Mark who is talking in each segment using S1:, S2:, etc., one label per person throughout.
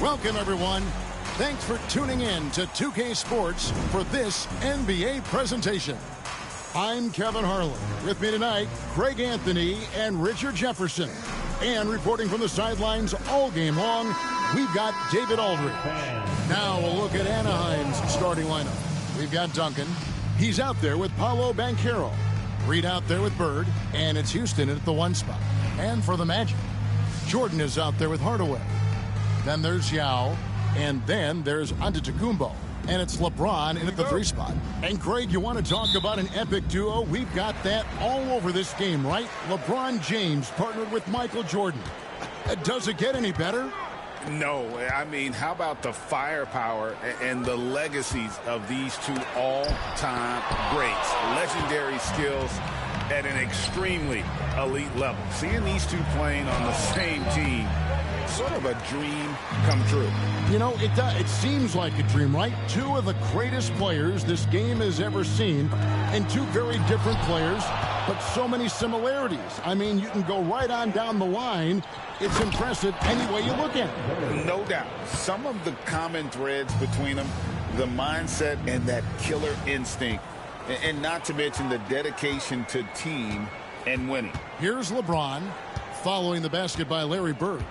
S1: Welcome, everyone. Thanks for tuning in to 2K Sports for this NBA presentation. I'm Kevin Harlan. With me tonight, Craig Anthony and Richard Jefferson. And reporting from the sidelines all game long, we've got David Aldridge. Now we'll look at Anaheim's starting lineup. We've got Duncan. He's out there with Paolo Banchero. Reed out there with Bird. And it's Houston at the 1 spot. And for the Magic, Jordan is out there with Hardaway. Then there's Yao, and then there's Antetokounmpo, and it's LeBron in at the 3 spot. And Craig, you want to talk about an epic duo? We've got that all over this game, right? LeBron James partnered with Michael Jordan. Does it get any better?
S2: No, I mean, how about the firepower and the legacies of these two all-time greats? Legendary skills at an extremely elite level. Seeing these two playing on the same team, sort of a dream come true.
S1: You know, it seems like a dream, right? Two of the greatest players this game has ever seen, and two very different players, but so many similarities. I mean, you can go right on down the line. It's impressive any way you look at it.
S2: No doubt. Some of the common threads between them, the mindset and that killer instinct, and not to mention the dedication to team and winning.
S1: Here's LeBron following the basket by Larry Bird.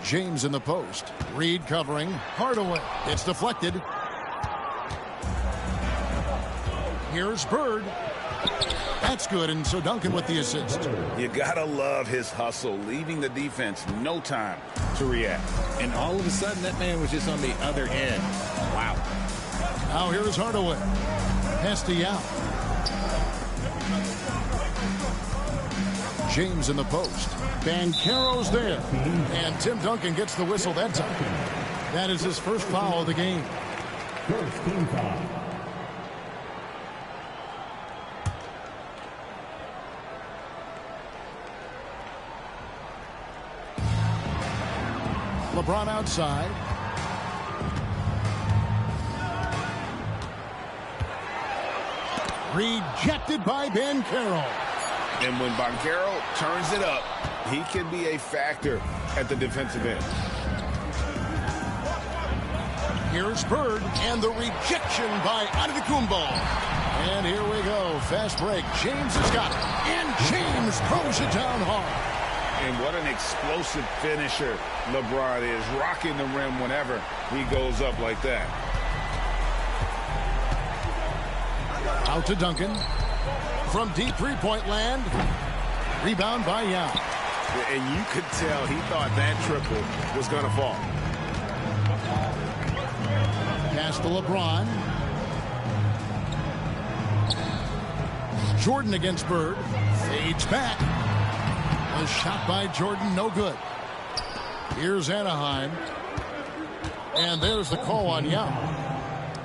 S1: James in the post. Reed covering. Hardaway. It's deflected. Here's Bird. That's good, and so Duncan with the assist.
S2: You gotta love his hustle, leaving the defense no time to react.
S3: And all of a sudden, that man was just on the other end. Wow.
S1: Now here's Hardaway. Pass to Yao. James in the post. Banchero's there. And Tim Duncan gets the whistle that time. That is his first foul of the game.
S4: First team foul.
S1: LeBron outside. Rejected by Banchero.
S2: And when Banchero turns it up, he can be a factor at the defensive end.
S1: Here's Bird, and the rejection by Antetokounmpo. And here we go. Fast break. James has got it. And James throws it down hard.
S2: And what an explosive finisher LeBron is, rocking the rim whenever he goes up like that.
S1: Out to Duncan. From deep three-point land. Rebound by Yao.
S2: And you could tell he thought that triple was going to fall.
S1: Pass to LeBron. Jordan against Bird. Fades back. A shot by Jordan, no good. Here's Anaheim. And there's the call on Yao.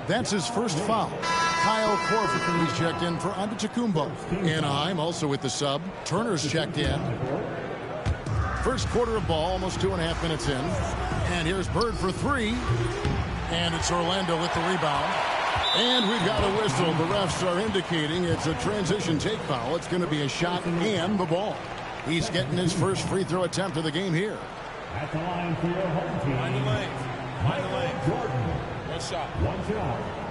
S1: That's his first foul. Kyle Korver is checked in for Antetokounmpo. Anaheim also with the sub. Turner's checked in. First quarter of ball, almost 2.5 minutes in. And here's Bird for three. And it's Orlando with the rebound. And we've got a whistle. The refs are indicating it's a transition take foul. It's going to be a shot and the ball. He's getting his first free throw attempt of the game here.
S4: At the line for your home team.
S3: Find the lane. Find the lane.
S4: Jordan.
S3: One shot.
S4: One shot.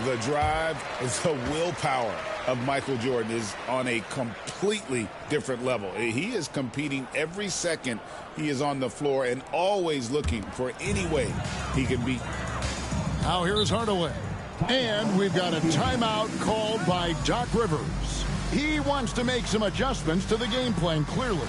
S2: The drive, the willpower of Michael Jordan is on a completely different level. He is competing every second he is on the floor and always looking for any way he can beat.
S1: Now here's Hardaway. And we've got a timeout called by Doc Rivers. He wants to make some adjustments to the game plan, clearly.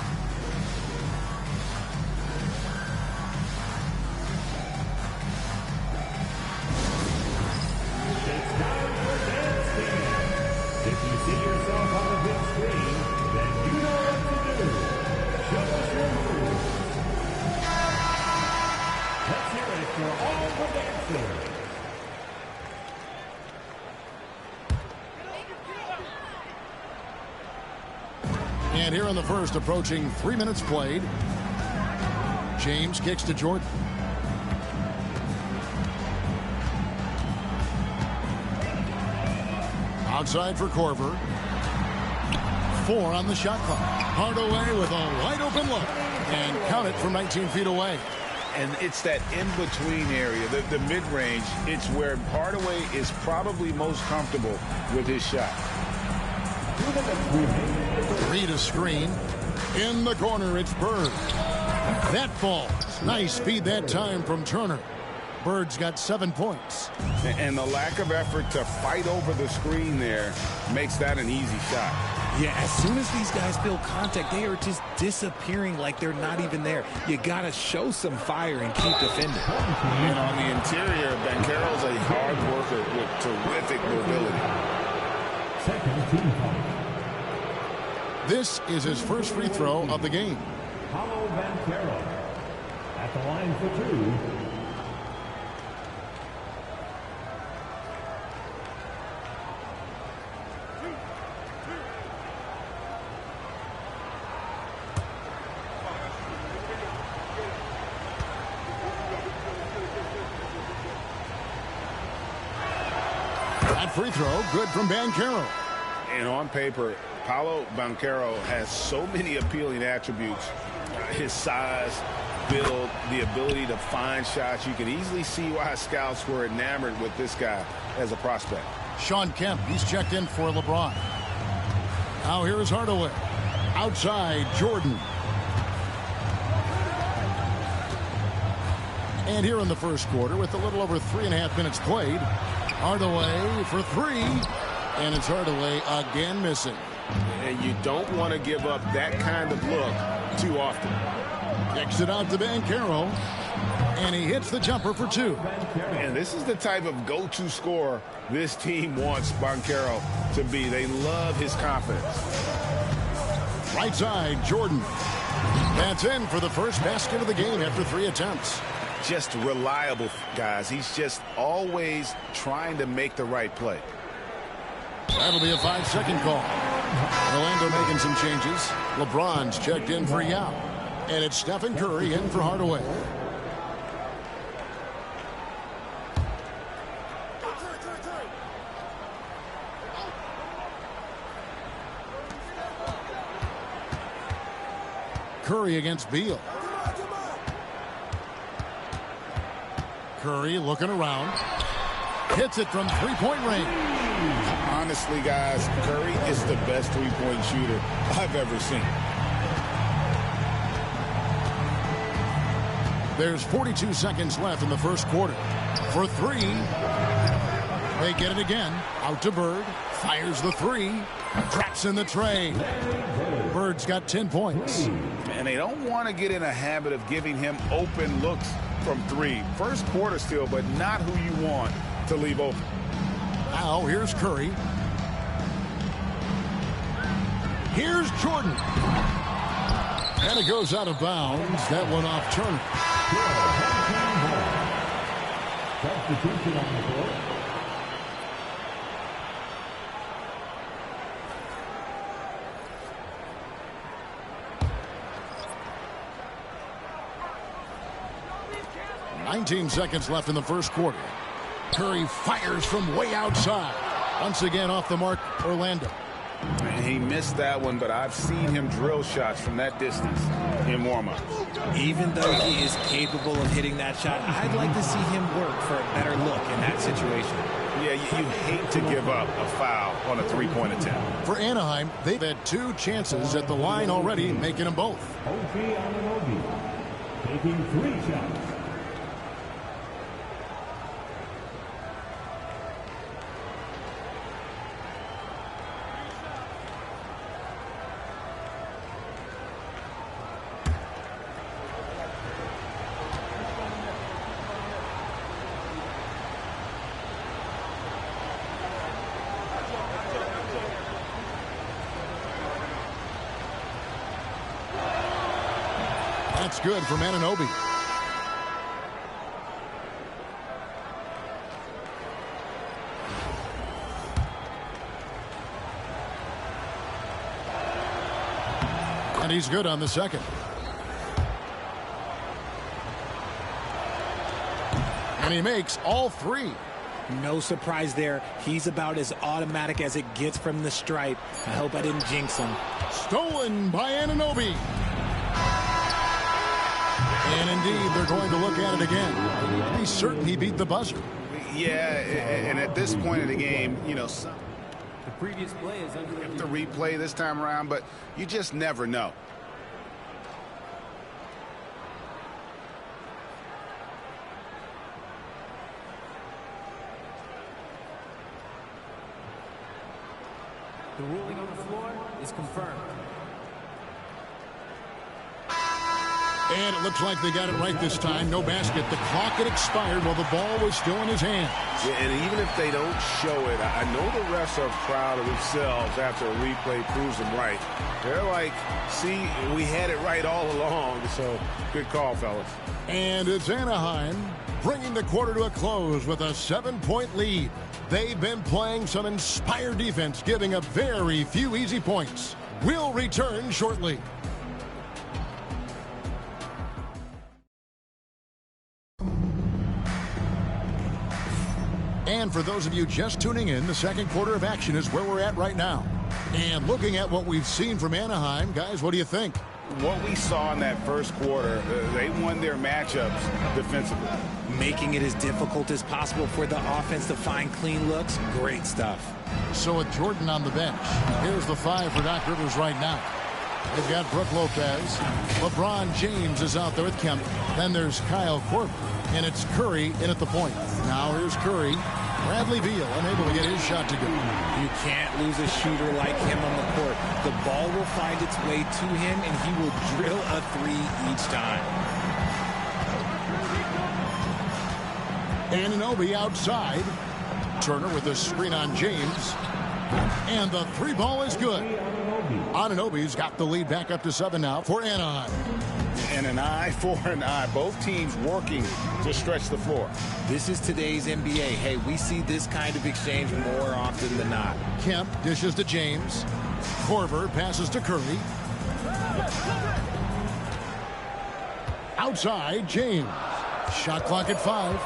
S1: And here in the first, approaching 3 minutes played. James kicks to Jordan. Outside for Korver. 4 on the shot clock. Hardaway with a wide open look. And count it from 19 feet away.
S2: And it's that in-between area, the mid-range. It's where Hardaway is probably most comfortable with his shot.
S1: Read a screen. In the corner, it's Bird. That falls. Nice speed that time from Turner. Bird's got 7 points.
S2: And the lack of effort to fight over the screen there makes that an easy shot.
S3: Yeah, as soon as these guys feel contact, they are just disappearing like they're not even there. You got to show some fire and keep defending.
S2: And on the interior, Banchero's a hard worker with terrific mobility.
S4: Second team foul.
S1: This is his first free throw of the game.
S4: Paulo Banchero. At the line for 2.
S1: That free throw, good from Banchero.
S2: And on paper, Paulo Banchero has so many appealing attributes. His size, build, the ability to find shots. You can easily see why scouts were enamored with this guy as a prospect.
S1: Sean Kemp, he's checked in for LeBron. Now here's Hardaway. Outside, Jordan. And here in the first quarter, with a little over 3.5 minutes played, Hardaway for 3. And it's Hardaway again missing.
S2: And you don't want to give up that kind of look too often.
S1: Kicks it out to Banchero. And he hits the jumper for 2.
S2: And this is the type of go-to scorer this team wants Banchero to be. They love his confidence.
S1: Right side, Jordan. That's in for the first basket of the game after 3 attempts.
S2: Just reliable, guys. He's just always trying to make the right play.
S1: That'll be a 5-second call. Orlando making some changes. LeBron's checked in for Yao. And it's Stephen Curry in for Hardaway. Curry against Beal. Curry looking around. Hits it from three-point range.
S2: Honestly, guys, Curry is the best three-point shooter I've ever seen.
S1: There's 42 seconds left in the first quarter. For three. They get it again. Out to Bird. Fires the three. Drops in the tray. Bird's got 10 points.
S2: And they don't want to get in a habit of giving him open looks from three. First quarter still, but not who you want to leave open.
S1: Now here's Curry. Here's Jordan. And it goes out of bounds. That one off Turner.
S4: Substitution on the court.
S1: $19 seconds left in the first quarter. Curry fires from way outside. Once again off the mark, Orlando.
S2: And he missed that one, but I've seen him drill shots from that distance in warm-ups.
S3: Even though he is capable of hitting that shot, I'd like to see him work for a better look in that situation.
S2: Yeah, you hate to give up a foul on a three-point attempt.
S1: For Anaheim, they've had 2 chances at the line already, making them both.
S4: OG Anunoby taking 3 shots.
S1: That's good from Anunoby. And he's good on the second. And he makes all 3.
S3: No surprise there. He's about as automatic as it gets from the stripe. I hope I didn't jinx him.
S1: Stolen by Anunoby. And indeed, they're going to look at it again. Be certain he beat the buzzer.
S2: Yeah, and at this point of the game, you know,
S5: The previous play is under
S2: the replay this time around, but you just never know.
S5: The ruling on the floor is confirmed.
S1: And it looks like they got it right this time. No basket. The clock had expired while the ball was still in his hands.
S2: Yeah, and even if they don't show it, I know the refs are proud of themselves after a replay proves them right. They're like, see, we had it right all along. So good call, fellas.
S1: And it's Anaheim bringing the quarter to a close with a 7-point lead. They've been playing some inspired defense, giving up very few easy points. We'll return shortly. And for those of you just tuning in, the second quarter of action is where we're at right now. And looking at what we've seen from Anaheim, guys, what do you think?
S2: What we saw in that first quarter, they won their matchups defensively.
S3: Making it as difficult as possible for the offense to find clean looks. Great stuff.
S1: So with Jordan on the bench, here's the 5 for Doc Rivers right now. They've got Brook Lopez. LeBron James is out there with Kemp. Then there's Kyle Korver. And it's Curry in at the point. Now here's Curry. Bradley Beal unable to get his shot to go.
S3: You can't lose a shooter like him on the court. The ball will find its way to him, and he will drill a 3 each time.
S1: Anunoby outside. Turner with a screen on James. And the 3 ball is good. Anunoby's got the lead back up to 7 now for Anaheim.
S2: And an eye for an eye. Both teams working to stretch the floor.
S3: This is today's NBA. Hey, we see this kind of exchange more often than not.
S1: Kemp dishes to James. Korver passes to Curry. Outside, James. Shot clock at 5.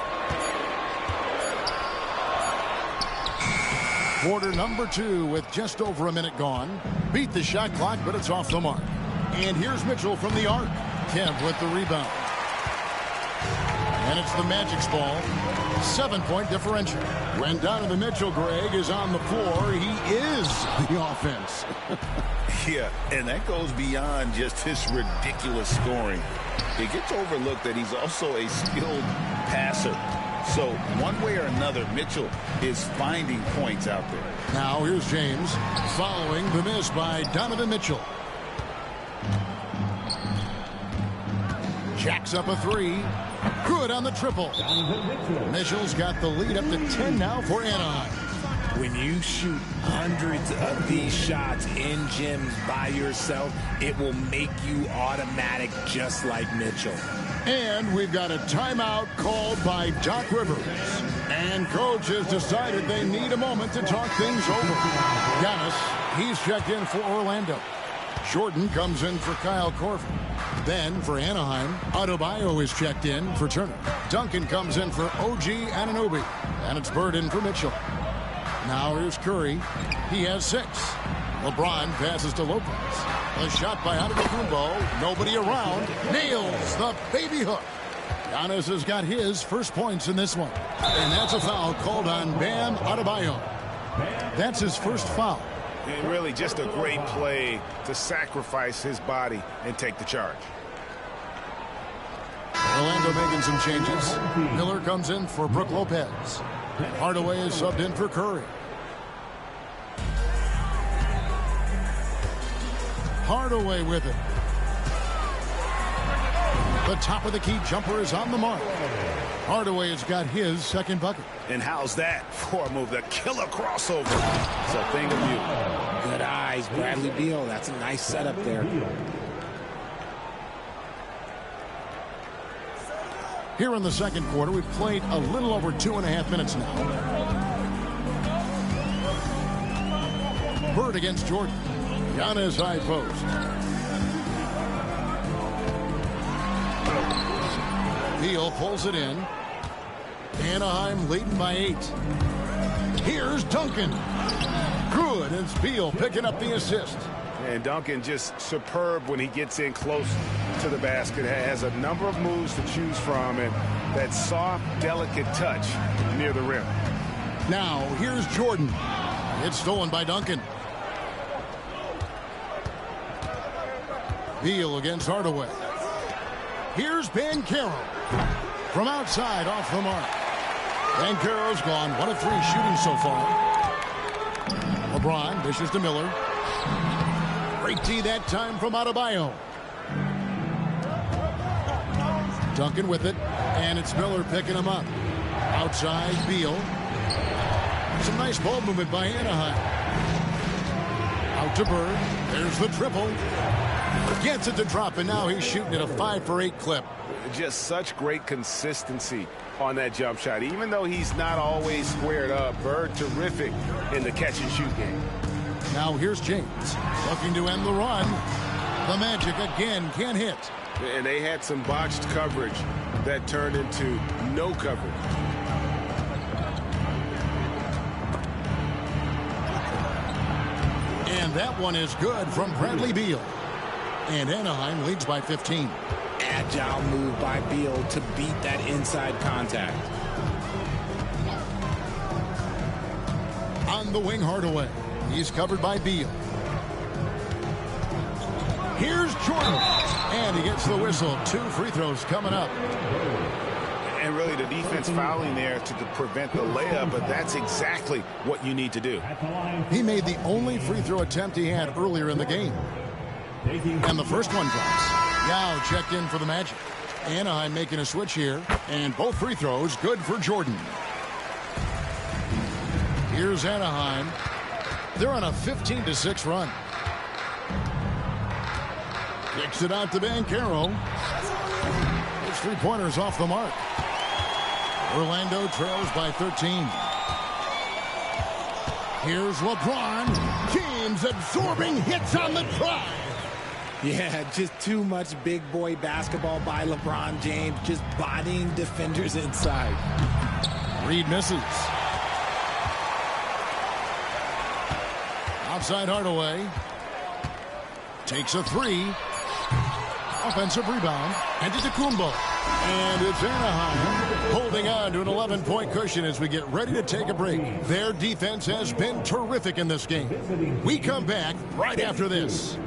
S1: Quarter number 2 with just over a minute gone. Beat the shot clock, but it's off the mark. And here's Mitchell from the arc. Kemp with the rebound. And it's the Magic's ball. 7-point differential. When Donovan Mitchell, Greg, is on the floor, he is the offense.
S2: Yeah, and that goes beyond just his ridiculous scoring. It gets overlooked that he's also a skilled passer. So one way or another, Mitchell is finding points out there.
S1: Now here's James following the miss by Donovan Mitchell. Jacks up a three. Good on the triple. Mitchell's got the lead up to 10 now for Anaheim.
S3: When you shoot hundreds of these shots in gyms by yourself, it will make you automatic just like Mitchell.
S1: And we've got a timeout called by Doc Rivers. And coach has decided they need a moment to talk things over. Giannis, he's checked in for Orlando. Jordan comes in for Kyle Korver. Then for Anaheim, Adebayo is checked in for Turner. Duncan comes in for OG Anunoby. And it's Bird in for Mitchell. Now here's Curry. He has 6. LeBron passes to Lopez. A shot by Antetokounmpo. Nobody around. Nails the baby hook. Giannis has got his first points in this one. And that's a foul called on Bam Adebayo. That's his first foul.
S2: And really just a great play to sacrifice his body and take the charge.
S1: Orlando making some changes. Miller comes in for Brook Lopez. Hardaway is subbed in for Curry. Hardaway with it. The top of the key jumper is on the mark. Hardaway has got his second bucket.
S2: And how's that for a move? The killer crossover. It's a thing of beauty.
S3: Good eyes, Bradley Beal. That's a nice setup there.
S1: Here in the second quarter, we've played a little over 2.5 minutes now. Bird against Jordan. Giannis high post. Beal pulls it in. Anaheim leading by 8. Here's Duncan. Good. It's Beal picking up the assist.
S2: And Duncan just superb when he gets in close to the basket. Has a number of moves to choose from, and that soft, delicate touch near the rim.
S1: Now, here's Jordan. It's stolen by Duncan. Beal against Hardaway. Here's Banchero. From outside, off the mark. Banchero's gone 1 of 3 shooting so far. LeBron dishes to Miller. Great D that time from Adebayo. Duncan with it, and it's Miller picking him up. Outside, Beal. Some nice ball movement by Anaheim. Out to Bird. There's the triple. Gets it to drop, and now he's shooting at a 5 for 8 clip.
S2: Just such great consistency on that jump shot. Even though he's not always squared up, Bird terrific in the catch and shoot game.
S1: Now here's James looking to end the run. The Magic again can't hit.
S2: And they had some botched coverage that turned into no coverage.
S1: And that one is good from Bradley Beal. And Anaheim leads by 15.
S3: Agile move by Beal to beat that inside contact.
S1: On the wing, Hardaway. He's covered by Beal. Here's Jordan. And he gets the whistle. 2 free throws coming up.
S2: And really the defense fouling there to prevent the layup, but that's exactly what you need to do.
S1: He made the only free throw attempt he had earlier in the game. And the first one drops. Yao checked in for the Magic. Anaheim making a switch here. And both free throws good for Jordan. Here's Anaheim. They're on a 15-6 run. Kicks it out to Banchero. His three-pointers off the mark. Orlando trails by 13. Here's LeBron. James absorbing hits on the drive.
S3: Yeah, just too much big boy basketball by LeBron James, just bodying defenders inside.
S1: Reed misses. Outside Hardaway. Takes a 3. Offensive rebound. Antetokounmpo. And it's Anaheim holding on to an 11-point cushion as we get ready to take a break. Their defense has been terrific in this game. We come back right after this.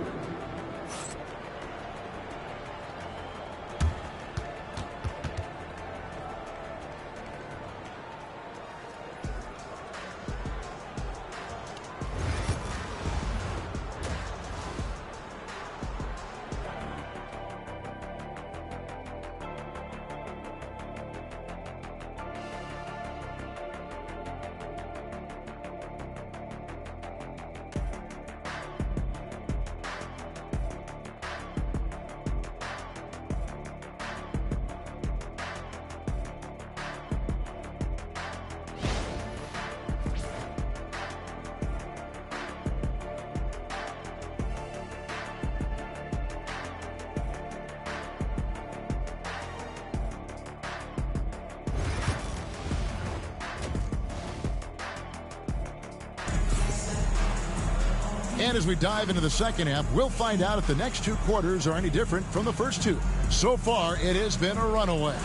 S1: And as we dive into the second half, we'll find out if the next two quarters are any different from the first two. So far, it has been a runaway.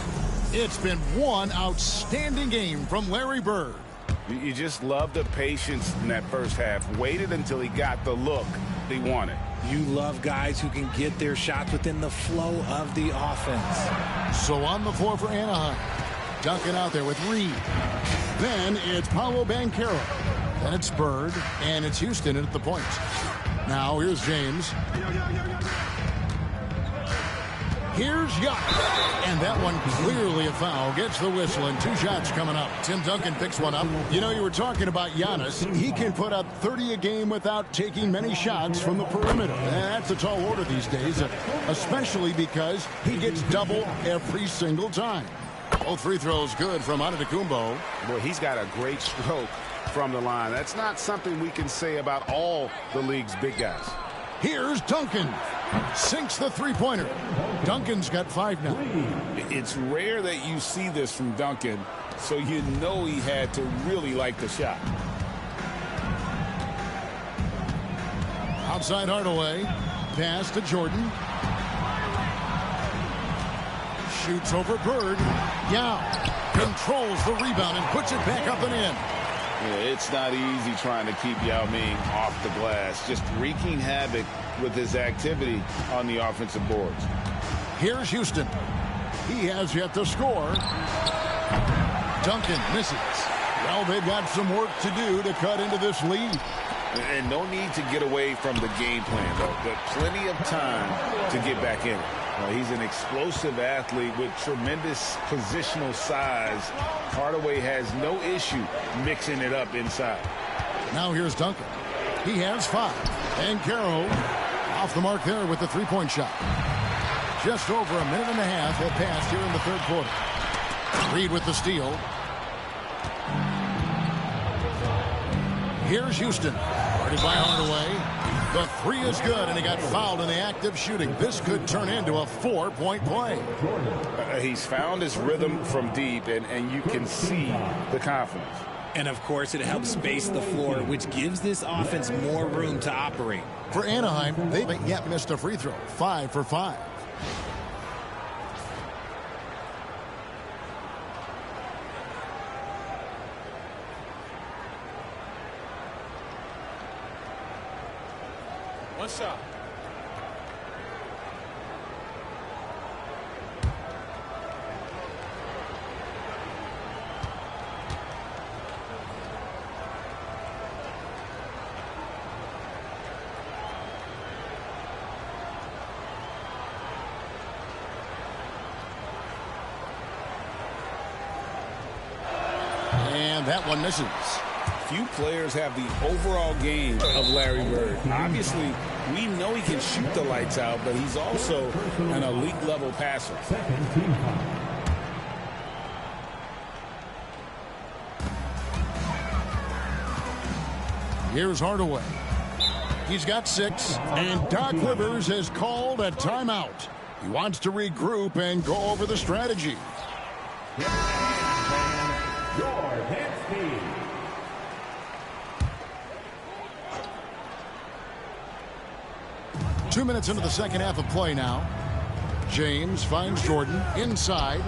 S1: It's been one outstanding game from Larry Bird.
S2: You just love the patience in that first half. Waited until he got the look he wanted.
S3: You love guys who can get their shots within the flow of the offense.
S1: So on the floor for Anaheim. Duncan out there with Reed. Then it's Paolo Banchero. Then it's Bird. And it's Houston at the point. Now here's James. Here's Yuck. And that one clearly a foul. Gets the whistle and two shots coming up. Tim Duncan picks one up. You know, you were talking about Giannis. He can put up 30 a game without taking many shots from the perimeter. And that's a tall order these days, especially because he gets double every single time. Both free throws good from Antetokounmpo.
S2: Boy, he's got a great stroke from the line. That's not something we can say about all the league's big guys.
S1: Here's Duncan. Sinks the three-pointer. Duncan's got 5 now.
S2: It's rare that you see this from Duncan, so you know he had to really like the shot.
S1: Outside Hardaway. Pass to Jordan. Shoots over Bird. Yao controls the rebound and puts it back up and in.
S2: Yeah, it's not easy trying to keep Yao Ming off the glass. Just wreaking havoc with his activity on the offensive boards.
S1: Here's Houston. He has yet to score. Duncan misses. Well, they've got some work to do to cut into this lead.
S2: And no need to get away from the game plan, though. But plenty of time to get back in it. He's an explosive athlete with tremendous positional size. Hardaway has no issue mixing it up inside.
S1: Now here's Duncan. He has 5. And Caro off the mark there with the three-point shot. Just over a minute and a half have passed here in the third quarter. Reed with the steal. Here's Houston. Guarded by Hardaway. The three is good, and he got fouled in the act of shooting. This could turn into a 4-point play.
S2: He's found his rhythm from deep, and you can see the confidence.
S3: And, of course, it helps space the floor, which gives this offense more room to operate.
S1: For Anaheim, they haven't yet missed a free throw. 5 for 5.
S5: One shot.
S1: And that one misses.
S2: Few players have the overall game of Larry Bird. Obviously, we know he can shoot the lights out, but he's also an elite-level passer.
S1: Here's Hardaway. He's got 6, and Doc Rivers has called a timeout. He wants to regroup and go over the strategy.
S4: Your head speed.
S1: Two minutes into the second half of play now. James finds Jordan inside.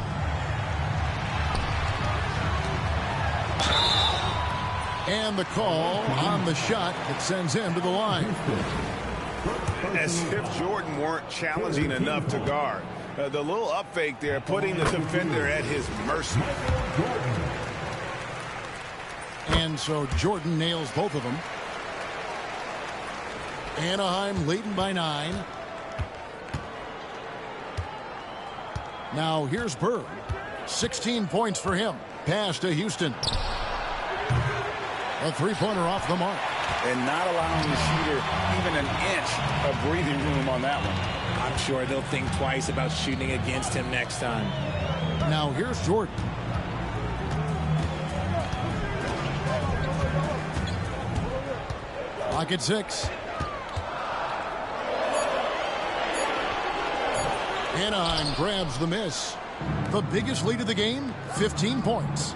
S1: And the call on the shot that sends him to the line.
S2: As if Jordan weren't challenging enough to guard. The little up fake there, putting the defender at his mercy.
S1: And so Jordan nails both of them. Anaheim leading by 9. Now here's Bird. 16 points for him. Pass to Houston. A three-pointer off the mark.
S2: And not allowing the shooter even an inch of breathing room on that one.
S3: I'm sure they'll think twice about shooting against him next time.
S1: Now here's Jordan. Clock at 6. Anaheim grabs the miss. The biggest lead of the game, 15 points.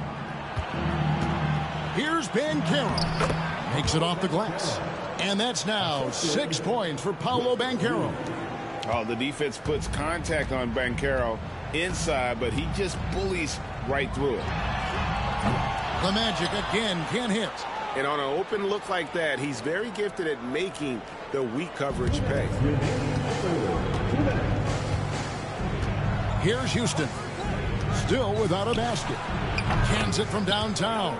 S1: Here's Banchero. Makes it off the glass. And that's now 6 points for Paolo Banchero.
S2: Oh, the defense puts contact on Banchero inside, but he just bullies right through it.
S1: The Magic again can't hit.
S6: And on an open look like that, he's very gifted at making the weak coverage pay.
S1: Here's Houston. Still without a basket. Cans it from downtown.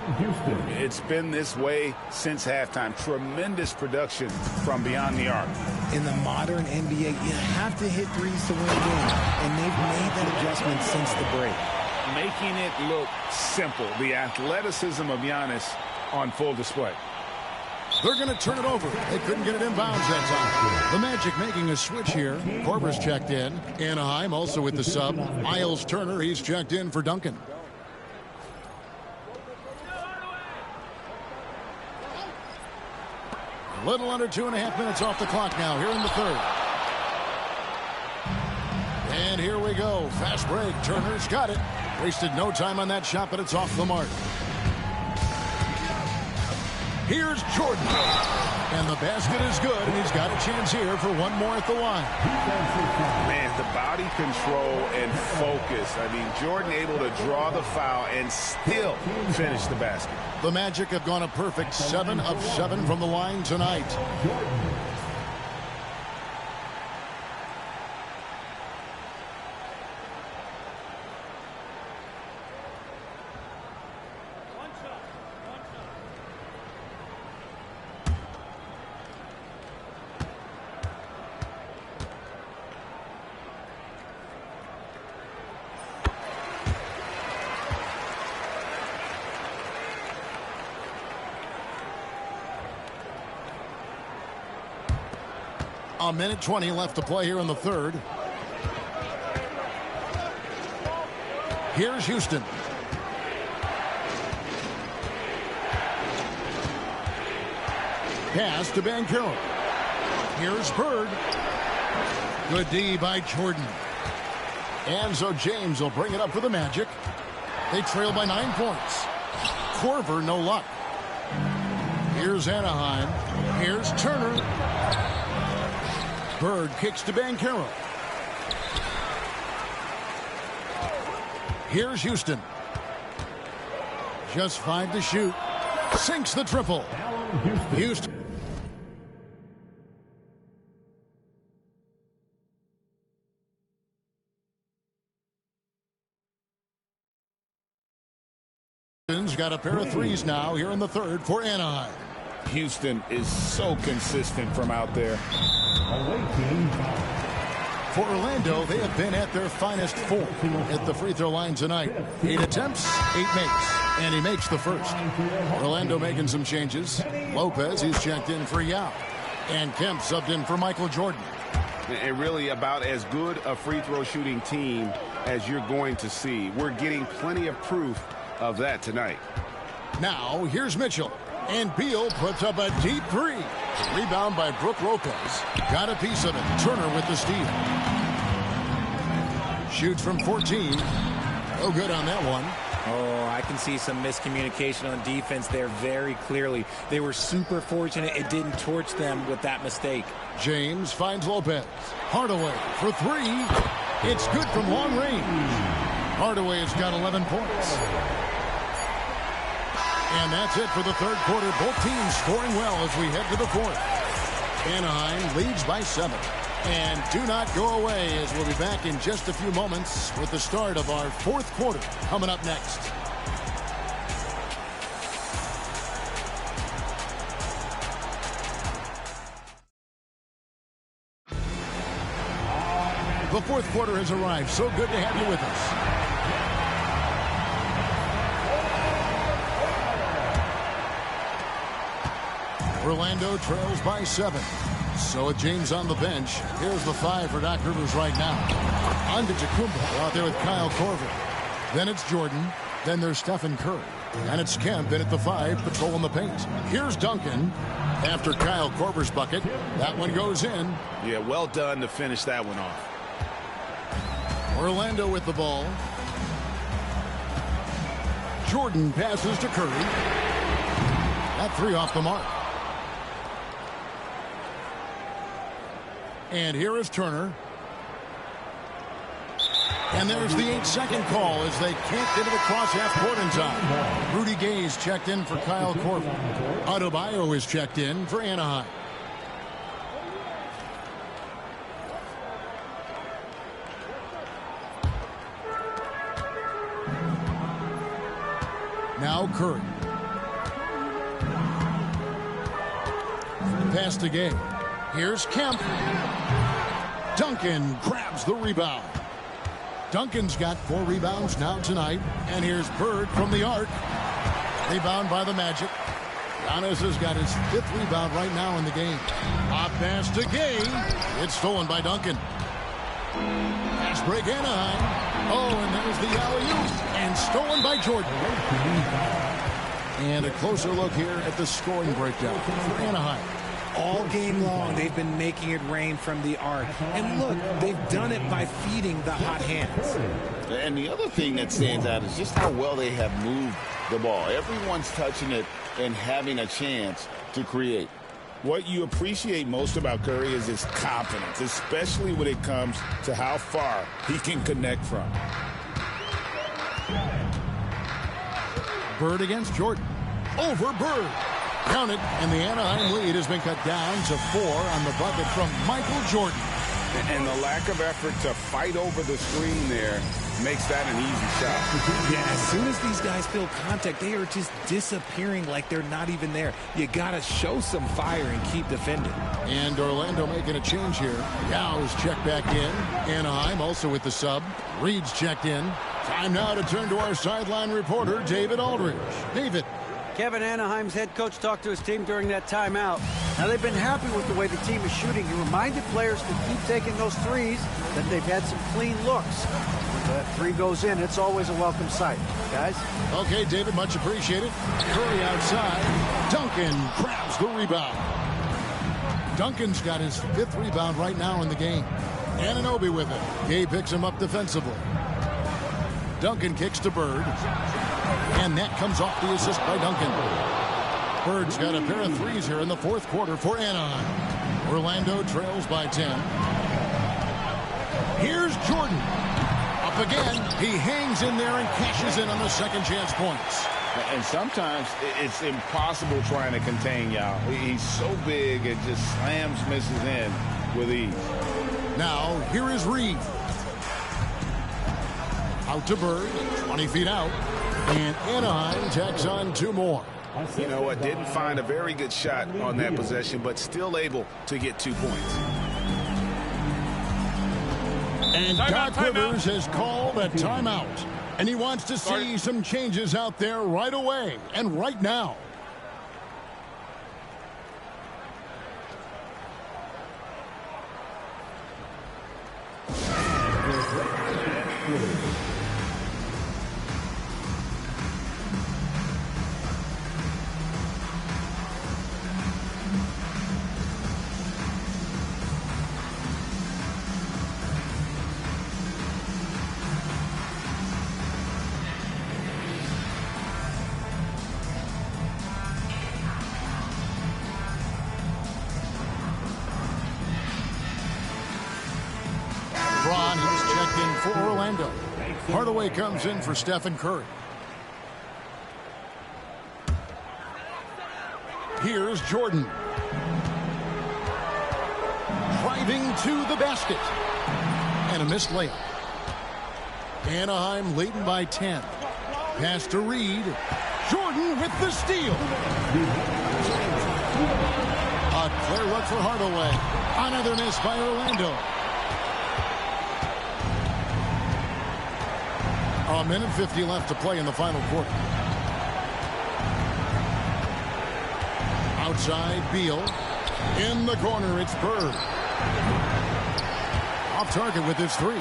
S2: It's been this way since halftime. Tremendous production from beyond the arc.
S3: In the modern NBA, you have to hit threes to win games, and they've made that adjustment since the break.
S2: Making it look simple. The athleticism of Giannis on full display.
S1: They're going to turn it over. They couldn't get it inbounds that time. The Magic making a switch here. Korver's checked in. Anaheim also with the sub. Miles Turner, he's checked in for Duncan. A little under 2.5 minutes off the clock now here in the third. And here we go. Fast break. Turner's got it. Wasted no time on that shot, but it's off the mark. Here's Jordan. And the basket is good, and he's got a chance here for one more at the line.
S2: Man, the body control and focus. I mean, Jordan able to draw the foul and still finish the basket.
S1: The Magic have gone a perfect 7 of 7 from the line tonight. A minute 20 left to play here in the third. Here's Houston. Pass to Banchero. Here's Bird. Good D by Jordan. And so James will bring it up for the Magic. They trail by 9 points. Korver, no luck. Here's Anaheim. Here's Turner. Bird kicks to Banchero. Here's Houston. Just 5 to shoot. Sinks the triple. Houston. Houston's got a pair of threes now here in the third for Anaheim.
S2: Houston is so consistent from out there.
S1: For Orlando, they have been at their finest 4 at the free throw line tonight. 8 attempts, 8 makes, and he makes the first. Orlando making some changes. Lopez, he's checked in for Yao. And Kemp subbed in for Michael Jordan.
S6: And really about as good a free throw shooting team as you're going to see. We're getting plenty of proof of that tonight.
S1: Now, here's Mitchell. And Beal puts up a deep 3. Rebound by Brook Lopez. Got a piece of it. Turner with the steal. Shoots from 14. Oh, good on that one.
S3: Oh, I can see some miscommunication on defense there very clearly. They were super fortunate it didn't torch them with that mistake.
S1: James finds Lopez. Hardaway for 3. It's good from long range. Hardaway has got 11 points. And that's it for the third quarter. Both teams scoring well as we head to the fourth. Anaheim leads by 7. And do not go away, as we'll be back in just a few moments with the start of our fourth quarter coming up next. The fourth quarter has arrived. So good to have you with us. Orlando trails by 7. So with James on the bench, here's the 5 for Doc Rivers right now. On to Antetokounmpo out there with Kyle Korver. Then it's Jordan. Then there's Stephen Curry. And it's Kemp in at the 5, patrolling the paint. Here's Duncan after Kyle Korver's bucket. That one goes in.
S2: Yeah, well done to finish that one off.
S1: Orlando with the ball. Jordan passes to Curry. That 3 off the mark. And here is Turner. And there's the 8-second call as they can't get it across half court in time. Rudy Gay's checked in for Kyle Korver. Adebayo is checked in for Anaheim. Now Curry. Pass to Gay. Here's Kemp. Duncan grabs the rebound. Duncan's got 4 rebounds now tonight. And here's Bird from the arc. Rebound by the Magic. Giannis has got his 5th rebound right now in the game. Hot pass to Gay. It's stolen by Duncan. Pass break Anaheim. Oh, and there's the alley-oop. And stolen by Jordan. And a closer look here at the scoring breakdown for Anaheim.
S3: All game long, they've been making it rain from the arc. And look, they've done it by feeding the hot hands.
S7: And the other thing that stands out is just how well they have moved the ball. Everyone's touching it and having a chance to create.
S2: What you appreciate most about Curry is his confidence, especially when it comes to how far he can connect from.
S1: Bird against Jordan. Over Bird. Count it, and the Anaheim lead has been cut down to 4 on the bucket from Michael Jordan.
S2: And the lack of effort to fight over the screen there makes that an easy shot.
S3: Yeah, as soon as these guys feel contact, they are just disappearing like they're not even there. You got to show some fire and keep defending.
S1: And Orlando making a change here. Yow's checked back in. Anaheim also with the sub. Reed's checked in. Time now to turn to our sideline reporter, David Aldridge. David.
S8: Kevin, Anaheim's head coach talked to his team during that timeout. Now, they've been happy with the way the team is shooting. He reminded players to keep taking those threes, that they've had some clean looks. When that 3 goes in, it's always a welcome sight. Guys?
S1: Okay, David, much appreciated. Curry outside. Duncan grabs the rebound. Duncan's got his 5th rebound right now in the game. Anunoby with it. Gay picks him up defensively. Duncan kicks to Bird. And that comes off the assist by Duncan. Bird's got a pair of threes here in the 4th quarter for Anaheim. Orlando trails by 10. Here's Jordan. Up again. He hangs in there and cashes in on the second chance points.
S6: And sometimes it's impossible trying to contain Yao. He's so big and just slams misses in with ease.
S1: Now, here is Reed. Out to Bird. 20 feet out. And Anaheim tacks on 2 more.
S2: You know what? Didn't find a very good shot on that possession, but still able to get 2 points.
S1: And Doc Rivers has called a timeout. And he wants to see some changes out there right away and right now. For Orlando. Hardaway comes in for Stephen Curry. Here's Jordan. Driving to the basket. And a missed layup. Anaheim leading by 10. Pass to Reed. Jordan with the steal. A clear look for Hardaway. Another miss by Orlando. A minute 50 left to play in the final quarter. Outside, Beal. In the corner, it's Bird. Off target with his 3.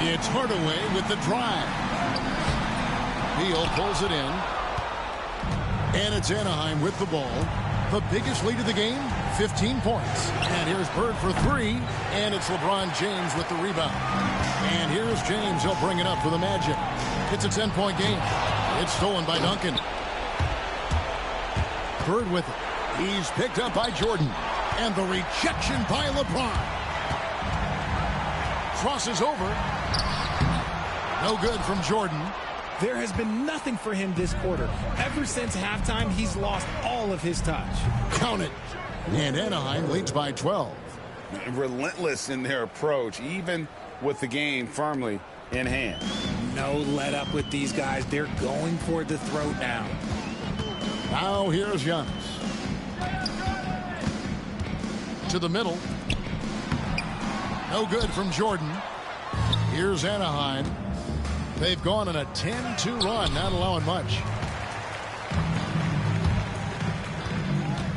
S1: It's Hardaway with the drive. Beal pulls it in. And it's Anaheim with the ball. The biggest lead of the game, 15 points. And here's Bird for 3. And it's LeBron James with the rebound. And here's James. He'll bring it up for the Magic. It's a 10-point game. It's stolen by Duncan. Bird with it. He's picked up by Jordan. And the rejection by LeBron. Crosses over. No good from Jordan.
S3: There has been nothing for him this quarter. Ever since halftime, he's lost all of his touch.
S1: Count it. And Anaheim leads by 12.
S6: Relentless in their approach, even with the game firmly in hand.
S3: No let up with these guys. They're going for the throat now.
S1: Now here's Giannis. To the middle. No good from Jordan. Here's Anaheim. They've gone on a 10-2 run, not allowing much.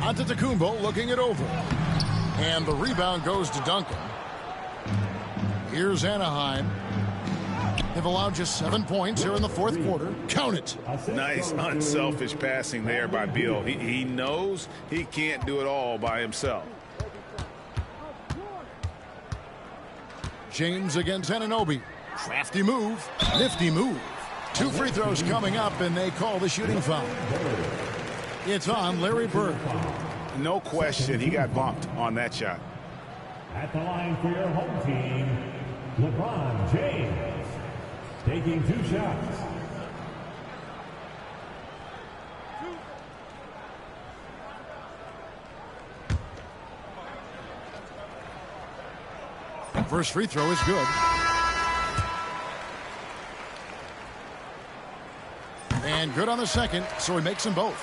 S1: Antetokounmpo looking it over. And the rebound goes to Duncan. Here's Anaheim. They've allowed just 7 points here in the fourth quarter. Count it.
S2: Nice, unselfish passing there by Beal. He knows he can't do it all by himself.
S1: James against Anunoby. Crafty move. Nifty move. 2 free throws coming up, and they call the shooting foul. It's on Larry Bird.
S6: No question, he got bumped on that shot.
S4: At the line for your home team, LeBron James, taking 2 shots.
S1: First free throw is good. And good on the second, so he makes them both.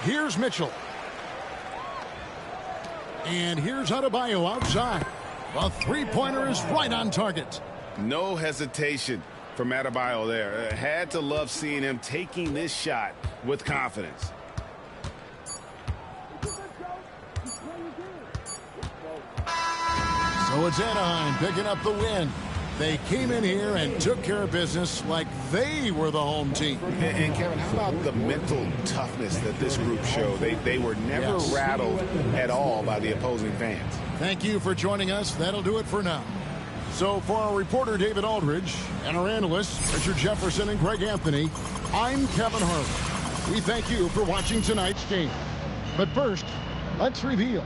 S1: Here's Mitchell. And here's Adebayo outside. The three-pointer is right on target.
S6: No hesitation from Adebayo there. Had to love seeing him taking this shot with confidence.
S1: So it's Anaheim picking up the win. They came in here and took care of business like they were the home team.
S6: And Kevin, how about the mental toughness that this group showed? They were never rattled at all by the opposing fans.
S1: Thank you for joining us. That'll do it for now. So for our reporter, David Aldridge, and our analysts, Richard Jefferson and Greg Anthony, I'm Kevin Harlan. We thank you for watching tonight's game. But first, let's reveal.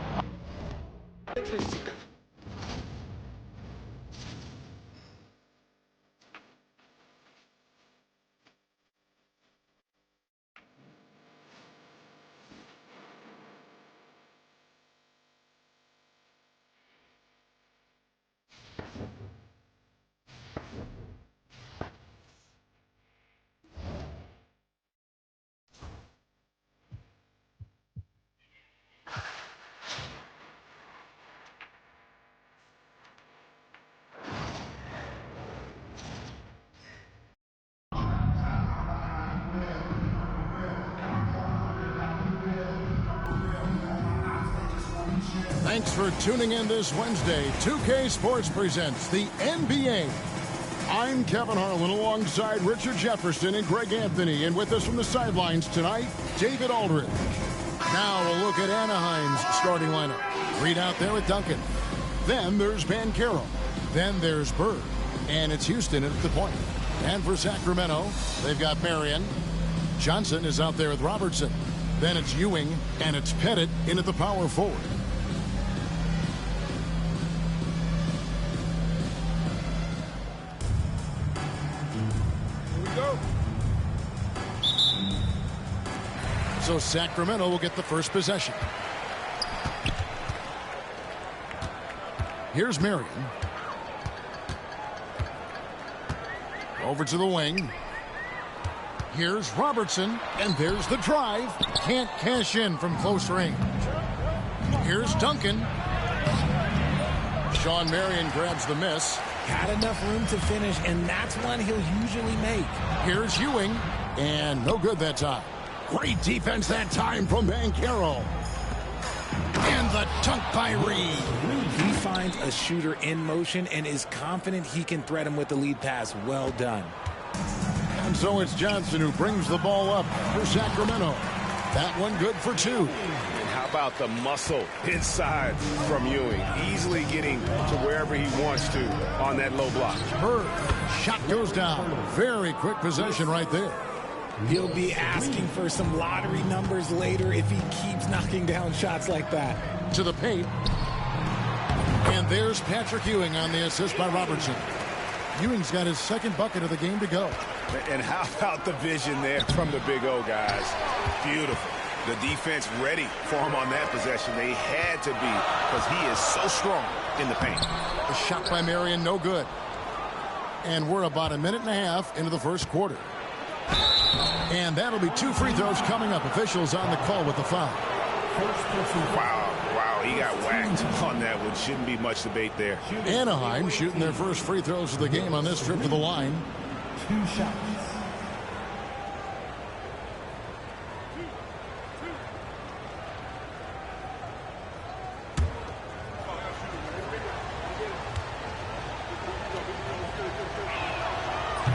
S1: Thanks for tuning in this Wednesday. 2K Sports presents the NBA. I'm Kevin Harlan alongside Richard Jefferson and Greg Anthony. And with us from the sidelines tonight, David Aldridge. Now a look at Anaheim's starting lineup. Reed out there with Duncan. Then there's Banchero. Then there's Bird. And it's Houston at the point. And for Sacramento, they've got Marion. Johnson is out there with Robertson. Then it's Ewing. And it's Pettit in at the power forward. So Sacramento will get the first possession. Here's Marion. Over to the wing. Here's Robertson, and there's the drive. Can't cash in from close range. Here's Duncan. Sean Marion grabs the miss.
S3: Had enough room to finish, and that's one he'll usually make.
S1: Here's Ewing, and no good that time. Great defense that time from Banchero. And the dunk by Reed.
S3: He finds a shooter in motion and is confident he can thread him with the lead pass. Well done.
S1: And so it's Johnson who brings the ball up for Sacramento. That one good for 2.
S6: And how about the muscle inside from Ewing? Easily getting to wherever he wants to on that low block.
S1: Bird. Shot goes down. Very quick possession right there.
S3: He'll be asking for some lottery numbers later if he keeps knocking down shots like that.
S1: To the paint. And there's Patrick Ewing on the assist by Robertson. Ewing's got his second bucket of the game to go.
S2: And how about the vision there from the Big O guys? Beautiful. The defense ready for him on that possession. They had to be because he is so strong in the paint.
S1: A shot by Marion, no good. And we're about a minute and a half into the first quarter. And that'll be 2 free throws coming up. Officials on the call with the foul.
S2: Wow, he got whacked on that one. Shouldn't be much debate there.
S1: Anaheim shooting their first free throws of the game on this trip to the line.
S4: 2 shots.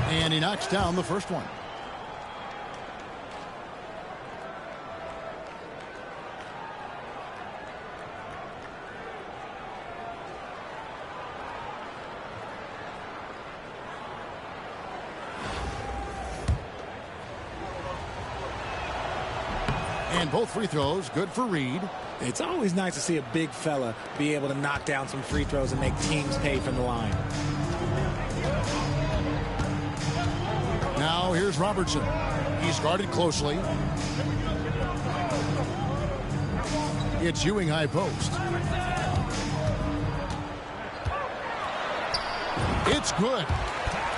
S1: And he knocks down the first one. And both free throws good for Reed.
S3: It's always nice to see a big fella be able to knock down some free throws and make teams pay from the line.
S1: Now here's Robertson. He's guarded closely. It's Ewing high post. It's good.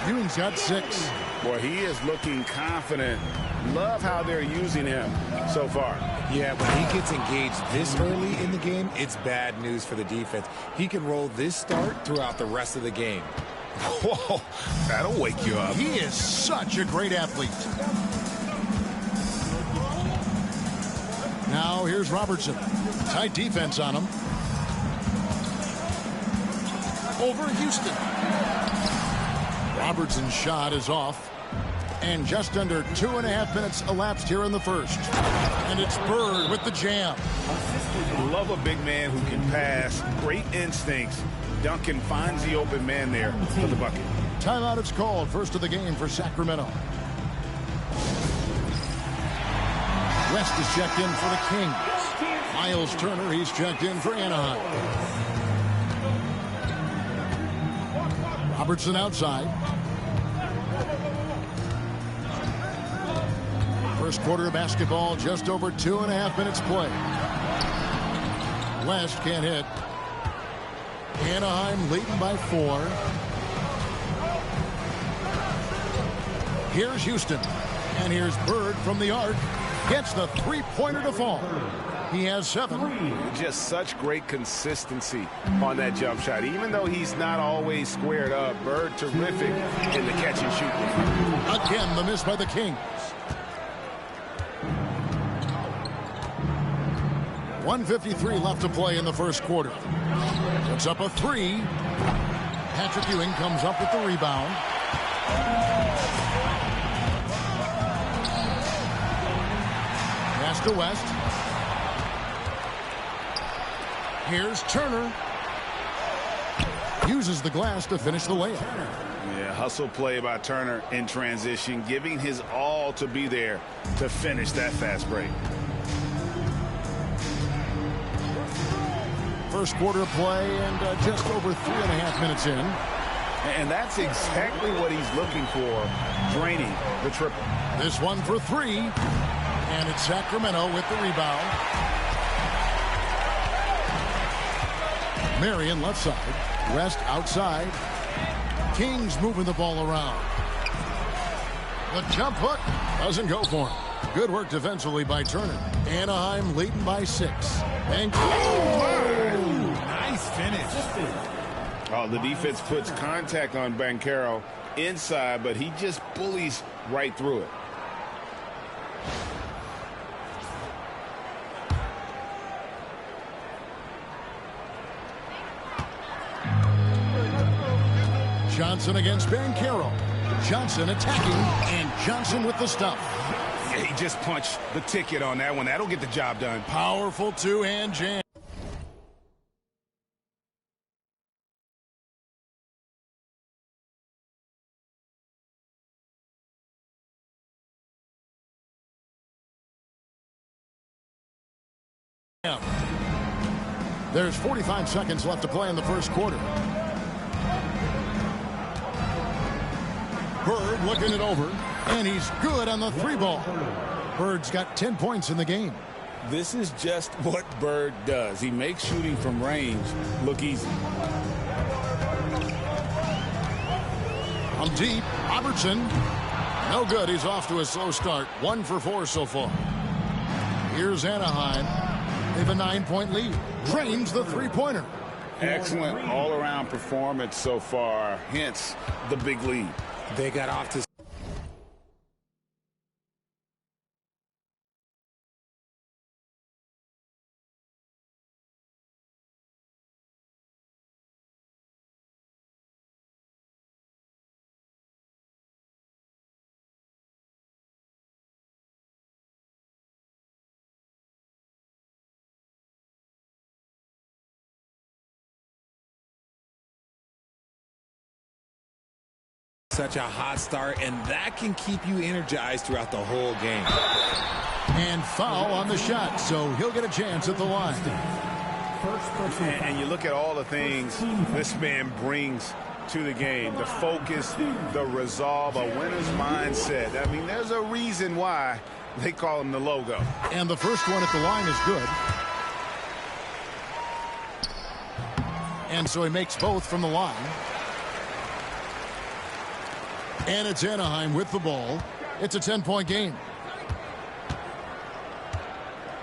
S1: Ewing's got 6.
S2: Boy, he is looking confident. Love how they're using him so far.
S3: Yeah, when he gets engaged this early in the game, it's bad news for the defense. He can roll this start throughout the rest of the game.
S2: Whoa, that'll wake you up.
S1: He is such a great athlete. Now here's Robertson. Tight defense on him. Over Houston. Robertson's shot is off. And just under 2.5 minutes elapsed here in the first. And it's Bird with the jam.
S2: Love a big man who can pass. Great instincts. Duncan finds the open man there for the bucket.
S1: Timeout is called. First of the game for Sacramento. West is checked in for the Kings. Miles Turner, he's checked in for Anaheim. Robertson outside. First quarter of basketball, just over 2.5 minutes play. West can't hit. Anaheim leading by 4. Here's Houston. And here's Bird from the arc. Gets the three-pointer to fall. He has 7.
S2: Just such great consistency on that jump shot. Even though he's not always squared up, Bird terrific in the catch and shoot game.
S1: Again, the miss by the Kings. 1:53 left to play in the first quarter. Puts up a 3. Patrick Ewing comes up with the rebound. Pass to West. Here's Turner. Uses the glass to finish the layup.
S2: Yeah, hustle play by Turner in transition, giving his all to be there to finish that fast break.
S1: First quarter play and just over 3.5 minutes in.
S2: And that's exactly what he's looking for, draining the triple.
S1: This one for 3. And it's Sacramento with the rebound. Marion left side. West outside. Kings moving the ball around. The jump hook doesn't go for him. Good work defensively by Turner. Anaheim leading by 6. And
S3: nice finish.
S2: Oh, the defense puts contact on Banchero inside, but he just bullies right through it.
S1: Johnson against Banchero. Johnson attacking, and Johnson with the stuff.
S2: Yeah, he just punched the ticket on that one. That'll get the job done.
S1: Powerful two-hand jam. There's 45 seconds left to play in the first quarter. Bird looking it over, and he's good on the 3-ball. Bird's got 10 points in the game.
S2: This is just what Bird does. He makes shooting from range look easy.
S1: From deep, Robertson. No good. He's off to a slow start. 1 for 4 so far. Here's Anaheim. They have a 9-point lead. Drains the 3-pointer.
S6: Excellent all-around performance so far, hence the big lead.
S3: They got off to such a hot start, and that can keep you energized throughout the whole game.
S1: And foul on the shot, so he'll get a chance at the line.
S6: And you look at all the things this man brings to the game. The focus, the resolve, a winner's mindset. I mean, there's a reason why they call him the logo.
S1: And the first one at the line is good. And so he makes both from the line. And it's Anaheim with the ball. It's a 10-point game.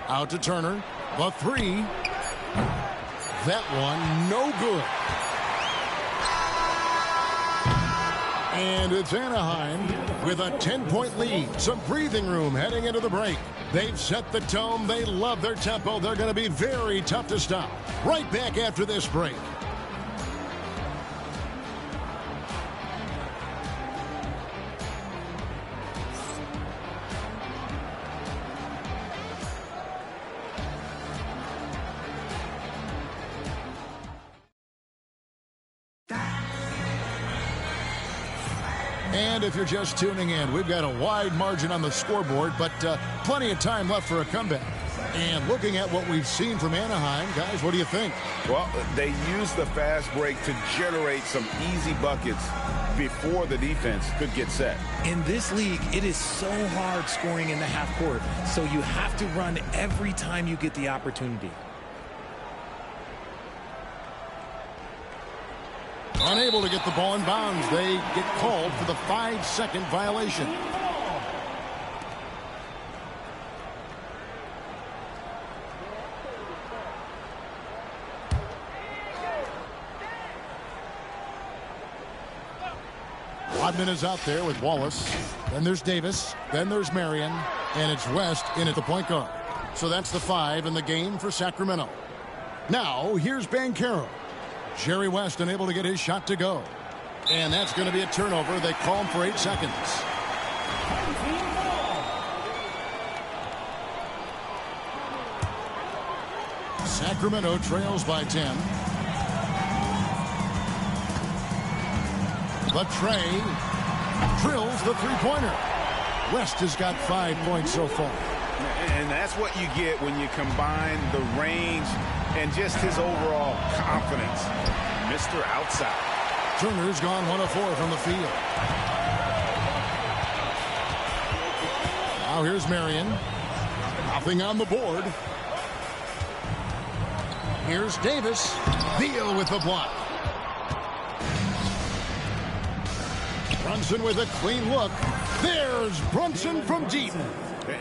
S1: Out to Turner. The 3. That one, no good. And it's Anaheim with a 10-point lead. Some breathing room heading into the break. They've set the tone. They love their tempo. They're going to be very tough to stop. Right back after this break. And if you're just tuning in, we've got a wide margin on the scoreboard, but plenty of time left for a comeback. And looking at what we've seen from Anaheim, guys, what do you think?
S6: Well, they used the fast break to generate some easy buckets before the defense could get set.
S3: In this league, it is so hard scoring in the half court, so you have to run every time you get the opportunity.
S1: Unable to get the ball in bounds. They get called for the 5-second violation. Rodman is out there with Wallace. Then there's Davis. Then there's Marion. And it's West in at the point guard. So that's the 5 in the game for Sacramento. Now, here's Banchero. Jerry West unable to get his shot to go. And that's going to be a turnover. They call him for 8 seconds. Sacramento trails by 10. But Trey drills the 3-pointer. West has got 5 points so far.
S6: And that's what you get when you combine the range and just his overall confidence. Mr. Outside.
S1: Turner's gone 1 of 4 from the field. Now here's Marion. Nothing on the board. Here's Davis. Beal with the block. Brunson with a clean look. There's Brunson from deep.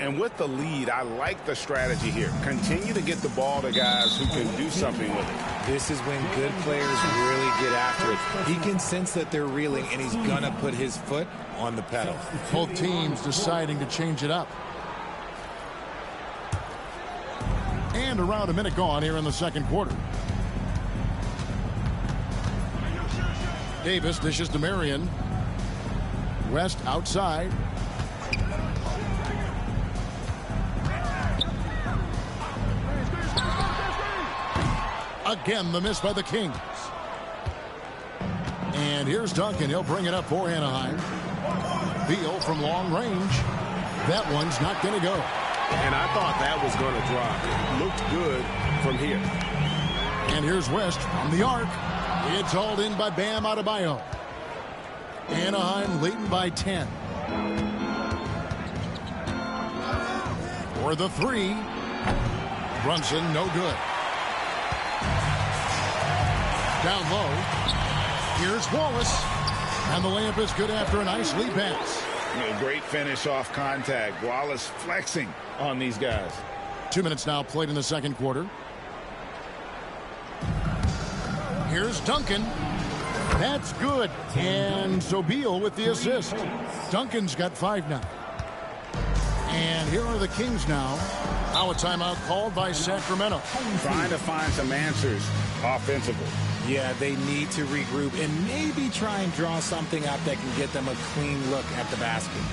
S6: And with the lead, I like the strategy here. Continue to get the ball to guys who can do something with it.
S3: This is when good players really get after it. He can sense that they're reeling, and he's going to put his foot on the pedal.
S1: Both teams deciding to change it up. And around a minute gone here in the second quarter. Davis dishes to Marion. West outside. Again, the miss by the Kings. And here's Duncan. He'll bring it up for Anaheim. Beal from long range. That one's not going to go.
S9: And I thought that was going to drop. It looked good from here.
S1: And here's West from the arc. It's hauled in by Bam Adebayo. Anaheim leading by 10. For the three. Brunson, no good. Down low. Here's Wallace. And the layup is good after a nice lead pass.
S2: Great finish off contact. Wallace flexing on these guys.
S1: 2 minutes now played in the second quarter. Here's Duncan. That's good. And Sobeel with the assist. Duncan's got 5 now. And here are the Kings now. Now a timeout called by Sacramento.
S2: Trying to find some answers offensively.
S3: Yeah, they need to regroup and maybe try and draw something up that can get them a clean look at the basket.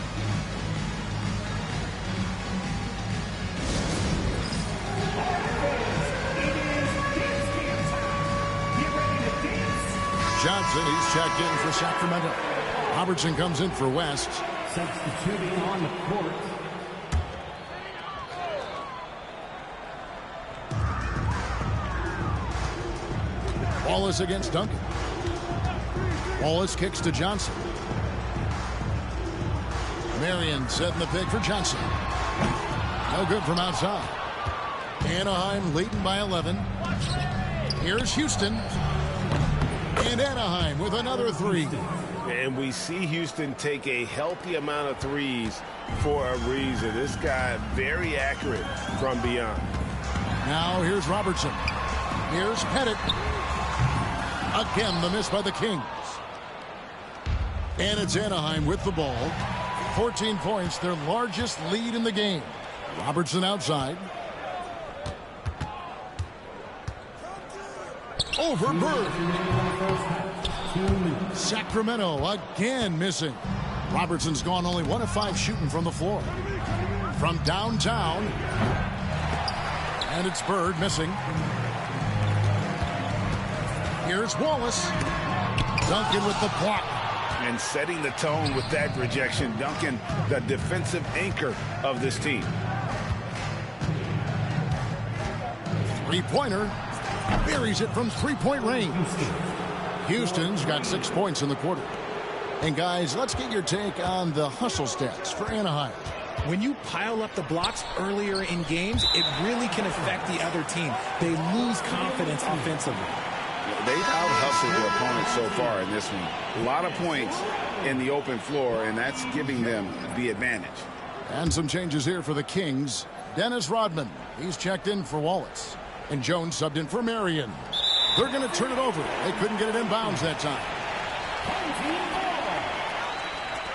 S1: Johnson, he's checked in for Sacramento. Robertson comes in for West.
S4: Substituting on the court.
S1: Wallace against Duncan. Wallace kicks to Johnson. Marion setting the pick for Johnson. No good from outside. Anaheim leading by 11. Here's Houston. And Anaheim with another 3.
S9: And we see Houston take a healthy amount of threes for a reason. This guy very accurate from beyond.
S1: Now here's Robertson. Here's Pettit. Again, the miss by the Kings. And it's Anaheim with the ball. 14 points, their largest lead in the game. Robertson outside. Over Bird. Sacramento again missing. Robertson's gone only 1 of 5 shooting from the floor. From downtown. And it's Bird missing. Here's Wallace. Duncan with the block.
S2: And setting the tone with that rejection. Duncan, the defensive anchor of this team.
S1: Three-pointer. Buries it from three-point range. Houston's got 6 points in the quarter. And guys, let's get your take on the hustle stats for Anaheim.
S3: When you pile up the blocks earlier in games, it really can affect the other team. They lose confidence offensively.
S2: They've out-hustled their opponents so far in this one. A lot of points in the open floor, and that's giving them the advantage.
S1: And some changes here for the Kings. Dennis Rodman, he's checked in for Wallace. And Jones subbed in for Marion. They're going to turn it over. They couldn't get it in bounds that time.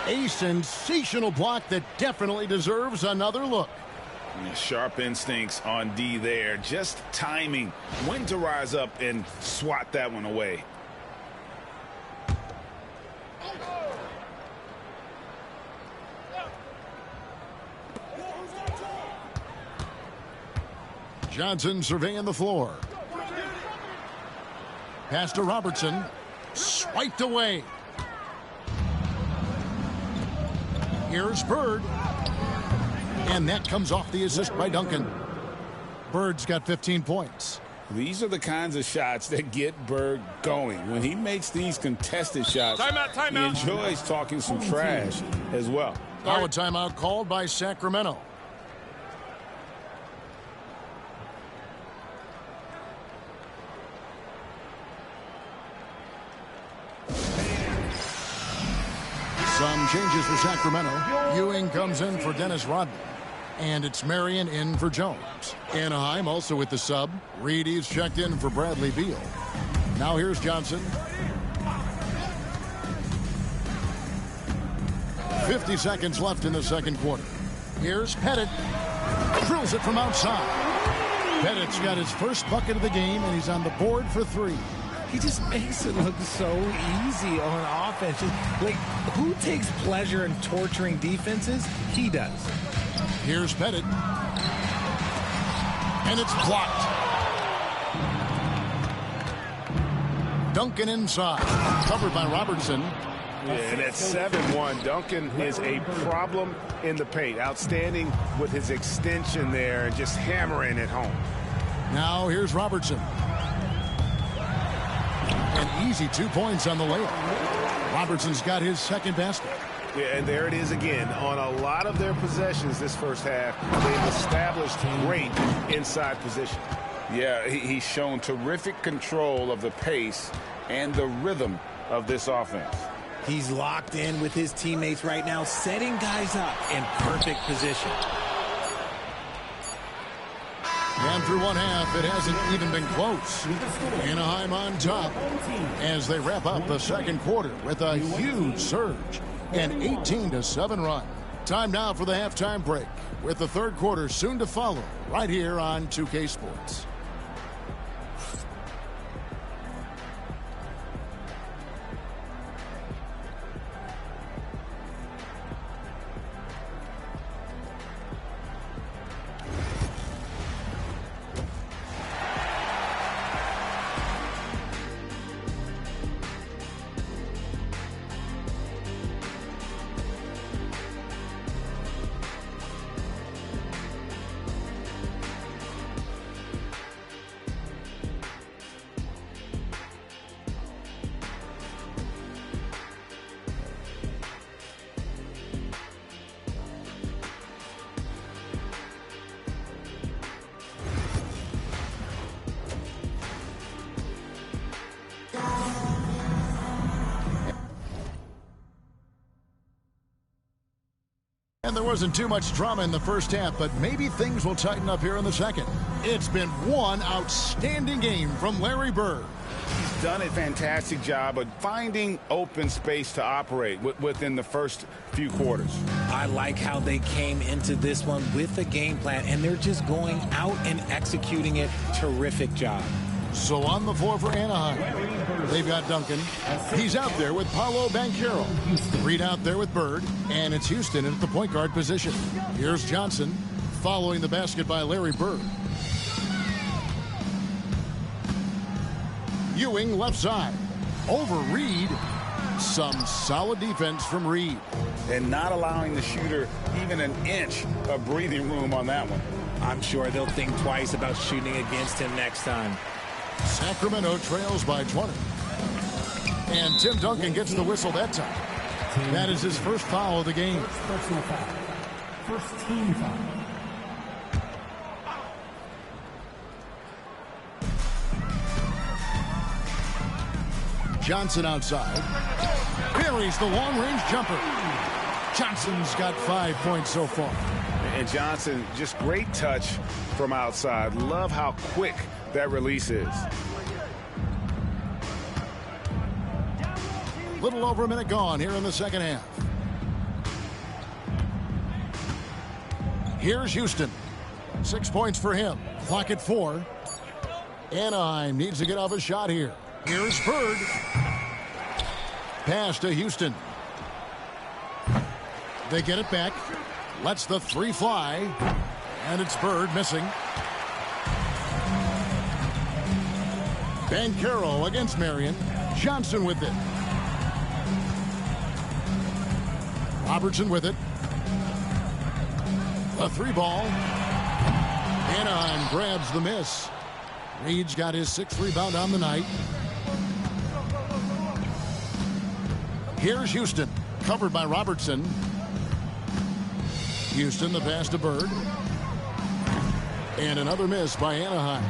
S1: A sensational block that definitely deserves another look.
S2: Sharp instincts on D there. Just timing when to rise up and swat that one away.
S1: Johnson surveying the floor. Pass to Robertson. Swiped away. Here's Bird. And that comes off the assist by Duncan. Bird's got 15 points.
S2: These are the kinds of shots that get Bird going. When he makes these contested shots, he enjoys talking some trash as well.
S1: Now a timeout called by Sacramento. Some changes for Sacramento. Ewing comes in for Dennis Rodman. And it's Marion in for Jones. Anaheim also with the sub. Reedy's checked in for Bradley Beal. Now here's Johnson. 50 seconds left in the second quarter. Here's Pettit. Drills it from outside. Pettit's got his first bucket of the game, and he's on the board for 3.
S3: He just makes it look so easy on offense. Like, who takes pleasure in torturing defenses? He does.
S1: Here's Pettit. And it's blocked. Duncan inside. Covered by Robertson.
S9: Yeah, and at 7-1, Duncan is a problem in the paint. Outstanding with his extension there and just hammering it home.
S1: Now here's Robertson. An easy 2 points on the layup. Robertson's got his second basket.
S9: Yeah, and there it is again. On a lot of their possessions this first half, they've established great inside position.
S2: Yeah, he's shown terrific control of the pace and the rhythm of this offense.
S3: He's locked in with his teammates right now, setting guys up in perfect position.
S1: And through one half, it hasn't even been close. Anaheim on top as they wrap up the second quarter with a huge surge. An 18-7 run. Time now for the halftime break, with the third quarter soon to follow right here on 2K Sports. And there wasn't too much drama in the first half, but maybe things will tighten up here in the second. It's been one outstanding game from Larry Bird.
S2: He's done a fantastic job of finding open space to operate within the first few quarters.
S3: I like how they came into this one with a game plan, and they're just going out and executing it. Terrific job.
S1: So on the floor for Anaheim, they've got Duncan. He's out there with Paolo Banchero. Reed out there with Bird, and it's Houston at the point guard position. Here's Johnson following the basket by Larry Bird. Ewing left side. Over Reed. Some solid defense from Reed.
S2: And not allowing the shooter even an inch of breathing room on that one.
S3: I'm sure they'll think twice about shooting against him next time.
S1: Sacramento trails by 20. And Tim Duncan gets the whistle that time. That is his first foul of the game.
S4: First team foul.
S1: Johnson outside. Buries the long-range jumper. Johnson's got 5 points so far.
S9: And Johnson, just great touch from outside. Love how quick that release is.
S1: Little over a minute gone here in the second half. Here's Houston. 6 points for him. Clock at 4. Anaheim needs to get off a shot here. Here's Bird. Pass to Houston. They get it back. Lets the three fly. And it's Bird missing. Banchero against Marion. Johnson with it. Robertson with it. A three ball. Anaheim grabs the miss. Reed's got his 6th rebound on the night. Here's Houston, covered by Robertson. Houston, the pass to Bird. And another miss by Anaheim.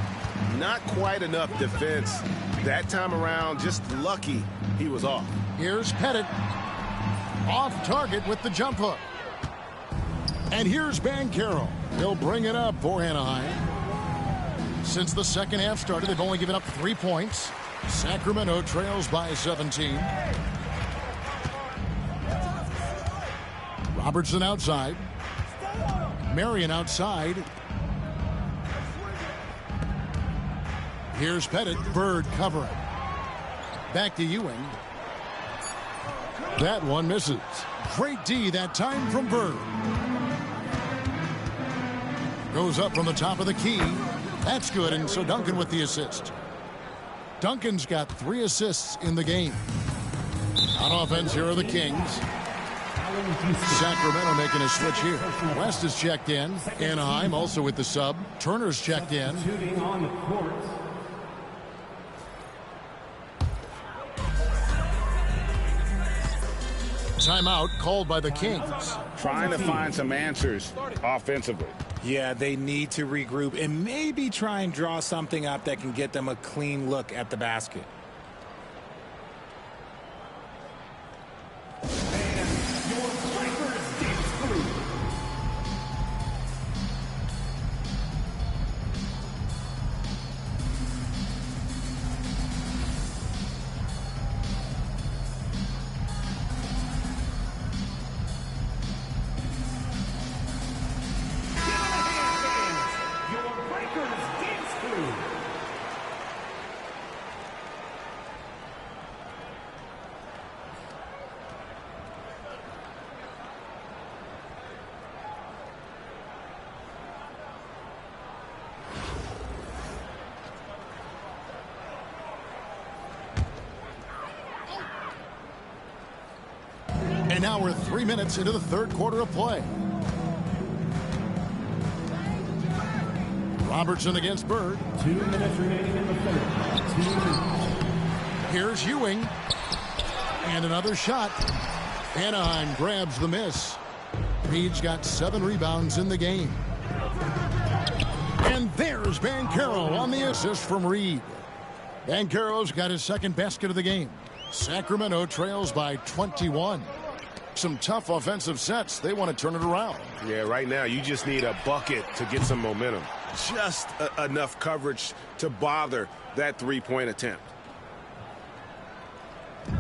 S9: Not quite enough defense that time around. Just lucky he was off.
S1: Here's Pettit. Off target with the jump hook. And here's Banchero. He'll bring it up for Anaheim. Since the second half started, they've only given up 3 points. Sacramento trails by 17. Robertson outside. Marion outside. Here's Pettit. Bird covering. Back to Ewing. That one misses. Great D that time from Bird. Goes up from the top of the key. That's good, and so Duncan with the assist. Duncan's got 3 assists in the game. On offense, here are the Kings. Sacramento making a switch here. West is checked in. Anaheim also with the sub. Turner's checked in. Timeout called by the Kings.
S6: Trying to find some answers offensively.
S3: Yeah, they need to regroup and maybe try and draw something up that can get them a clean look at the basket.
S1: And now we're 3 minutes into the third quarter of play. Robertson against Bird.
S4: 2 minutes remaining in the third.
S1: Here's Ewing. And another shot. Anaheim grabs the miss. Reed's got 7 rebounds in the game. And there's Banchero on the assist from Reed. Banchero's got his second basket of the game. Sacramento trails by 21. Some tough offensive sets. They want to turn it around.
S9: Yeah, right now you just need a bucket to get some momentum. Just enough coverage to bother that three-point attempt.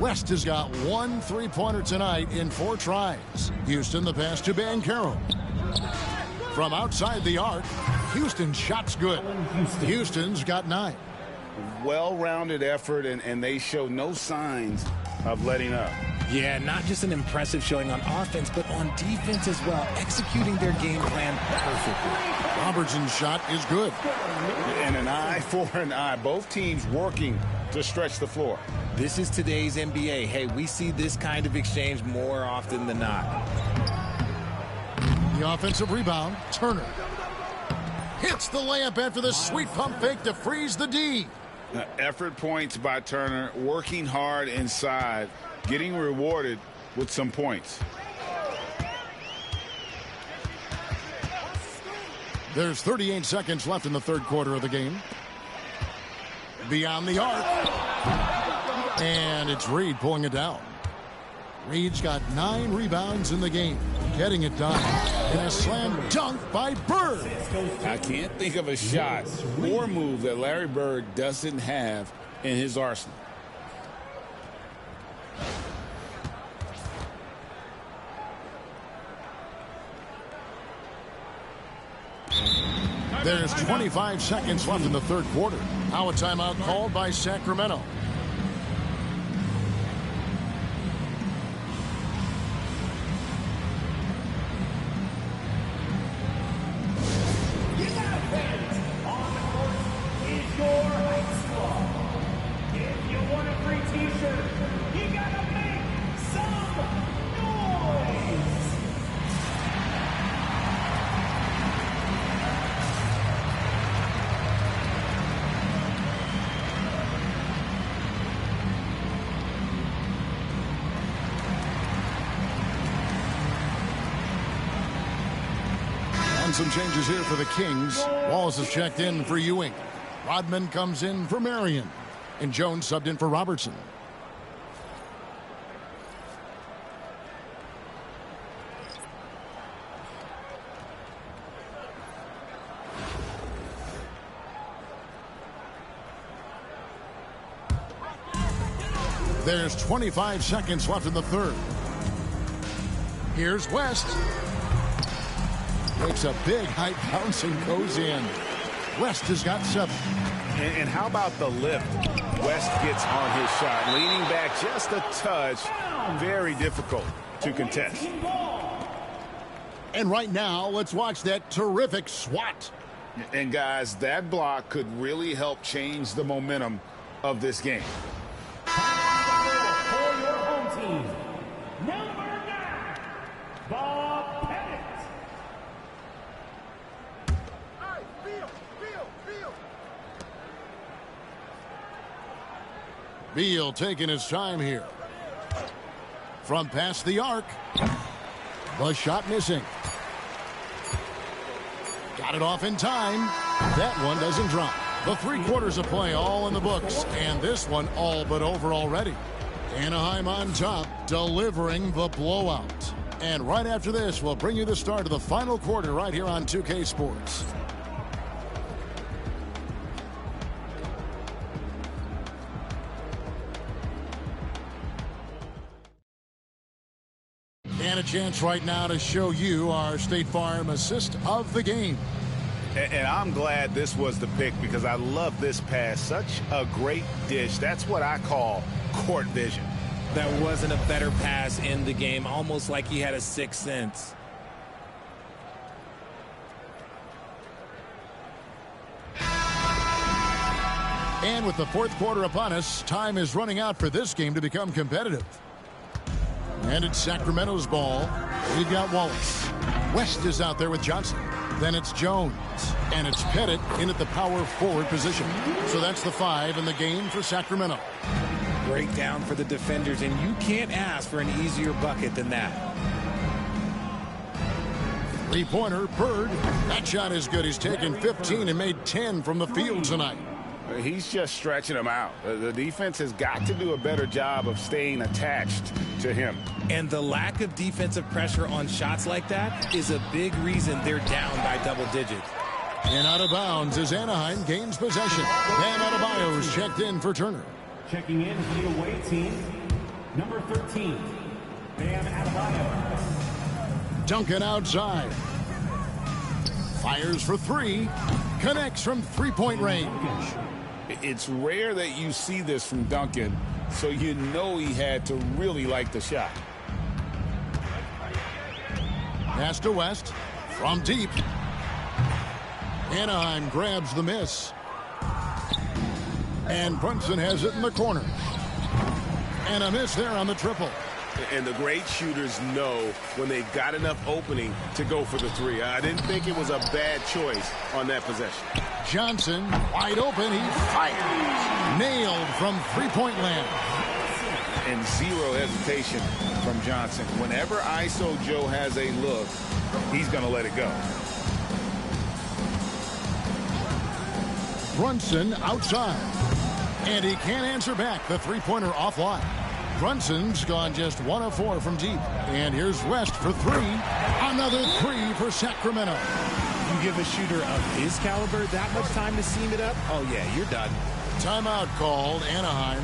S1: West has got 1 3-pointer tonight in 4 tries. Houston the pass to Banchero. From outside the arc, Houston's shot's good. Houston's got 9.
S6: Well-rounded effort, and they show no signs of letting up.
S3: Yeah, not just an impressive showing on offense, but on defense as well, executing their game plan perfectly.
S1: Robertson's shot is good.
S6: And an eye for an eye. Both teams working to stretch the floor.
S3: This is today's NBA. Hey, we see this kind of exchange more often than not.
S1: The offensive rebound, Turner. Hits the layup after the sweet pump fake to freeze the D.
S6: Effort points by Turner, working hard inside, getting rewarded with some points.
S1: There's 38 seconds left in the third quarter of the game. Beyond the arc. And it's Reed pulling it down. Reed's got 9 rebounds in the game. Getting it done. And a slam dunk by Bird.
S2: I can't think of a shot or move that Larry Bird doesn't have in his arsenal.
S1: There's 25 seconds left in the third quarter. Now a timeout called by Sacramento. Some changes here for the Kings. Wallace is checked in for Ewing. Rodman comes in for Marion. And Jones subbed in for Robertson. There's 25 seconds left in the third. Here's West. Makes a big height bounce and goes in. West has got 7.
S6: And how about the lift West gets on his shot? Leaning back just a touch. Very difficult to contest.
S1: And right now, let's watch that terrific swat.
S6: And guys, that block could really help change the momentum of this game.
S4: For your home team,
S1: Beal taking his time here. From past the arc. The shot missing. Got it off in time. That one doesn't drop. The 3 quarters of play all in the books, and this one all but over already. Anaheim on top, delivering the blowout. And right after this, we'll bring you the start of the final quarter right here on 2K Sports. And a chance right now to show you our State Farm assist of the game.
S6: And I'm glad this was the pick because I love this pass. Such a great dish. That's what I call court vision.
S3: That wasn't a better pass in the game, almost like he had a sixth sense.
S1: And with the 4th quarter upon us, time is running out for this game to become competitive. And it's Sacramento's ball. We've got Wallace. West is out there with Johnson. Then it's Jones. And it's Pettit in at the power forward position. So that's the 5 in the game for Sacramento.
S3: Breakdown for the defenders, and you can't ask for an easier bucket than that.
S1: 3-pointer, Bird. That shot is good. He's taken 15 and made 10 from the field tonight.
S6: He's just stretching them out. The defense has got to do a better job of staying attached to him.
S3: And the lack of defensive pressure on shots like that is a big reason they're down by double digits.
S1: And out of bounds as Anaheim gains possession. Bam Adebayo's checked in for Turner.
S4: Checking in for the away team, number 13, Bam Adebayo.
S1: Duncan outside. Fires for 3. Connects from 3-point range.
S6: It's rare that you see this from Duncan, so you know he had to really like the shot.
S1: Pass to West. From deep. Anaheim grabs the miss. And Brunson has it in the corner. And a miss there on the triple.
S9: And the great shooters know when they've got enough opening to go for the 3. I didn't think it was a bad choice on that possession.
S1: Johnson, wide open, he fires. Nailed from 3-point land.
S6: And zero hesitation from Johnson. Whenever ISO Joe has a look, he's going to let it go.
S1: Brunson outside. And he can't answer back. The 3-pointer offline. Brunson's gone just 1 of 4 from deep. And here's West for 3. Another 3 for Sacramento.
S3: You give a shooter of his caliber that much time to seam it up, oh yeah, you're done.
S1: Timeout called, Anaheim.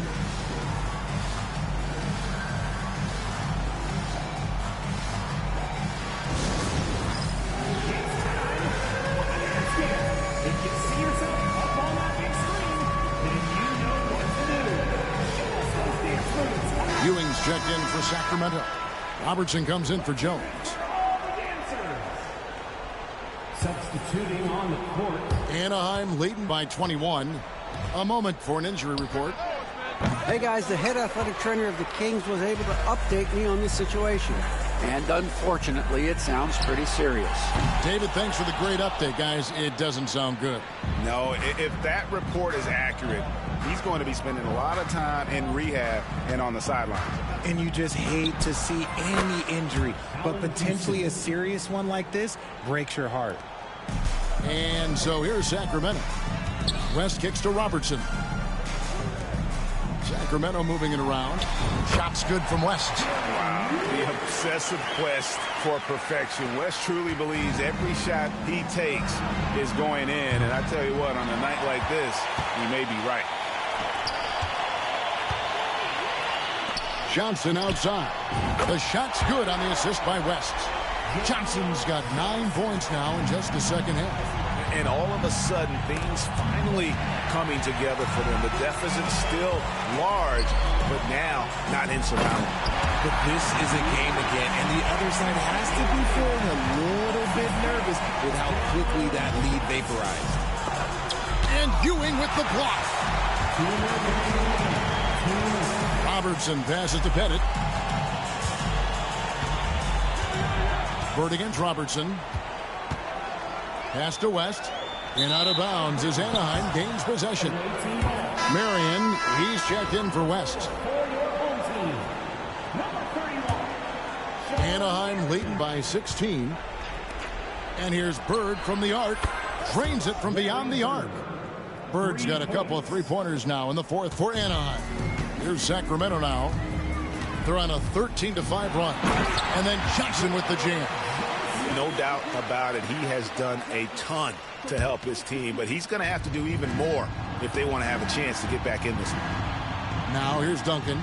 S4: If you see yourself up on that big screen, then you know what to do. Show us those dance moves.
S1: Ewing's checked in for Sacramento. Robertson comes in for Jones.
S4: Substituting on the court.
S1: Anaheim leading by 21. A moment for an injury report.
S8: Hey guys, the head athletic trainer of the Kings was able to update me on this situation. And unfortunately, it sounds pretty serious.
S1: David, thanks for the great update, guys. It doesn't sound good.
S6: No, if that report is accurate, he's going to be spending a lot of time in rehab and on the sidelines.
S3: And you just hate to see any injury, but potentially a serious one like this breaks your heart.
S1: And so here's Sacramento. West kicks to Robertson. Sacramento moving it around. Shot's good from West.
S6: Wow, the obsessive quest for perfection. West truly believes every shot he takes is going in. And I tell you what, on a night like this, he may be right.
S1: Johnson outside. The shot's good on the assist by West. Johnson's got 9 points now in just the second half.
S6: And all of a sudden, things finally coming together for them. The deficit's still large, but now not insurmountable.
S3: But this is a game again, and the other side has to be feeling a little bit nervous with how quickly that lead vaporized.
S1: And Ewing with the block. Robertson passes to Pettit. Bird against Robertson. Pass to West. And out of bounds as Anaheim gains possession. Marion, he's checked in for West.
S4: For your home team, number 31.
S1: Anaheim leading by 16. And here's Bird from the arc. Drains it from beyond the arc. Bird's got a couple of three-pointers now in the fourth for Anaheim. Here's Sacramento now. They're on a 13-5 run. And then Johnson with the jam.
S6: No doubt about it. He has done a ton to help his team, but he's going to have to do even more if they want to have a chance to get back in this one.
S1: Now here's Duncan.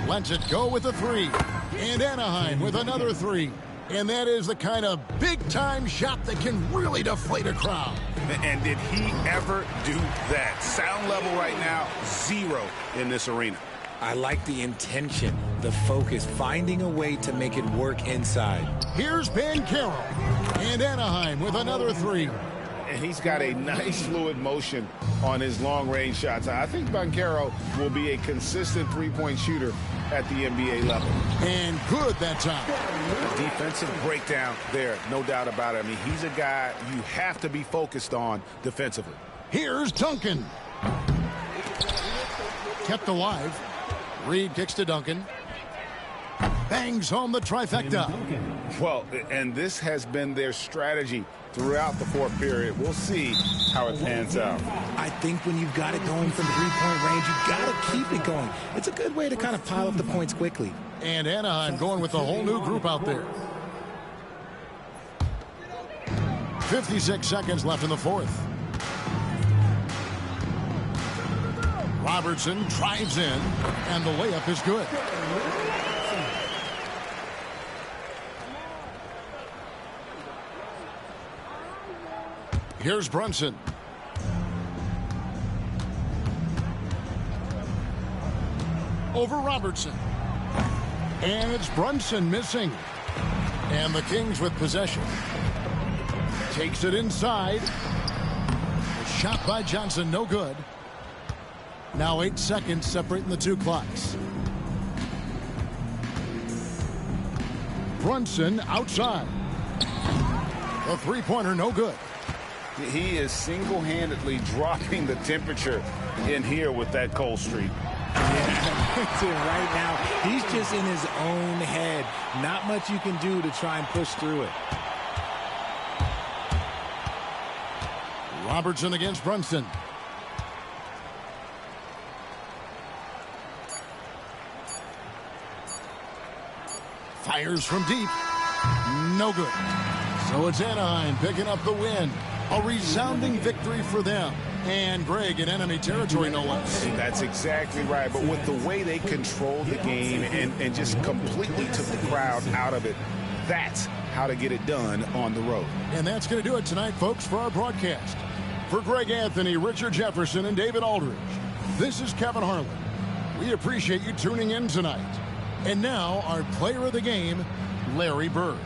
S1: Lets it go with a three. And Anaheim with another three. And that is the kind of big-time shot that can really deflate a crowd.
S6: And did he ever do that? Sound level right now, 0 in this arena.
S3: I like the intention, the focus, finding a way to make it work inside.
S1: Here's Banchero. And Anaheim with another three.
S6: And he's got a nice fluid motion on his long-range shots. I think Banchero will be a consistent three-point shooter at the NBA level.
S1: And good that time.
S6: A defensive breakdown there, no doubt about it. I mean, he's a guy you have to be focused on defensively.
S1: Here's Duncan. Kept alive. Reed kicks to Duncan. Bangs home the trifecta.
S6: Well, and this has been their strategy throughout the fourth period. We'll see how it pans out.
S3: I think when you've got it going from three-point range, you've got to keep it going. It's a good way to kind of pile up the points quickly.
S1: And Anaheim going with a whole new group out there. 56 seconds left in the fourth. Robertson drives in, and the layup is good. Here's Brunson. Over Robertson. And it's Brunson missing. And the Kings with possession. Takes it inside. A shot by Johnson, no good. Now 8 seconds separating the two clocks. Brunson outside. A three-pointer, no good.
S6: He is single-handedly dropping the temperature in here with that cold streak.
S3: Yeah, right now, he's just in his own head. Not much you can do to try and push through it.
S1: Robertson against Brunson. Fires from deep. No good. So it's Anaheim picking up the win. A resounding victory for them. And Greg in enemy territory, no less.
S6: That's exactly right. But with the way they controlled the game and just completely took the crowd out of it, that's how to get it done on the road.
S1: And that's going to do it tonight, folks, for our broadcast. For Greg Anthony, Richard Jefferson, and David Aldridge, this is Kevin Harlan. We appreciate you tuning in tonight. And now, our player of the game, Larry Bird.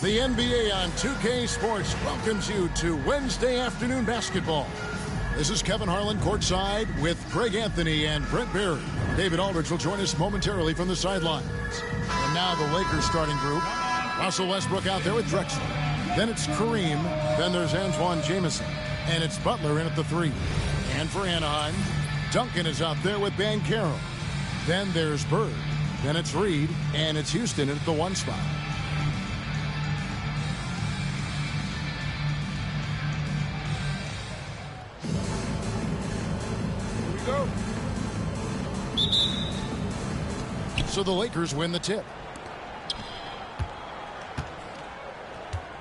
S1: The NBA on 2K Sports welcomes you to Wednesday afternoon basketball. This is Kevin Harlan courtside with Greg Anthony and Brent Barry. David Aldridge will join us momentarily from the sidelines. And now the Lakers starting group. Russell Westbrook out there with Drexler. Then it's Kareem. Then there's Antoine Jamison. And it's Butler in at the 3. And for Anaheim, Duncan is out there with Banchero. Then there's Bird. Then it's Reed. And it's Houston at the 1 spot.
S6: Go.
S1: So the Lakers win the tip.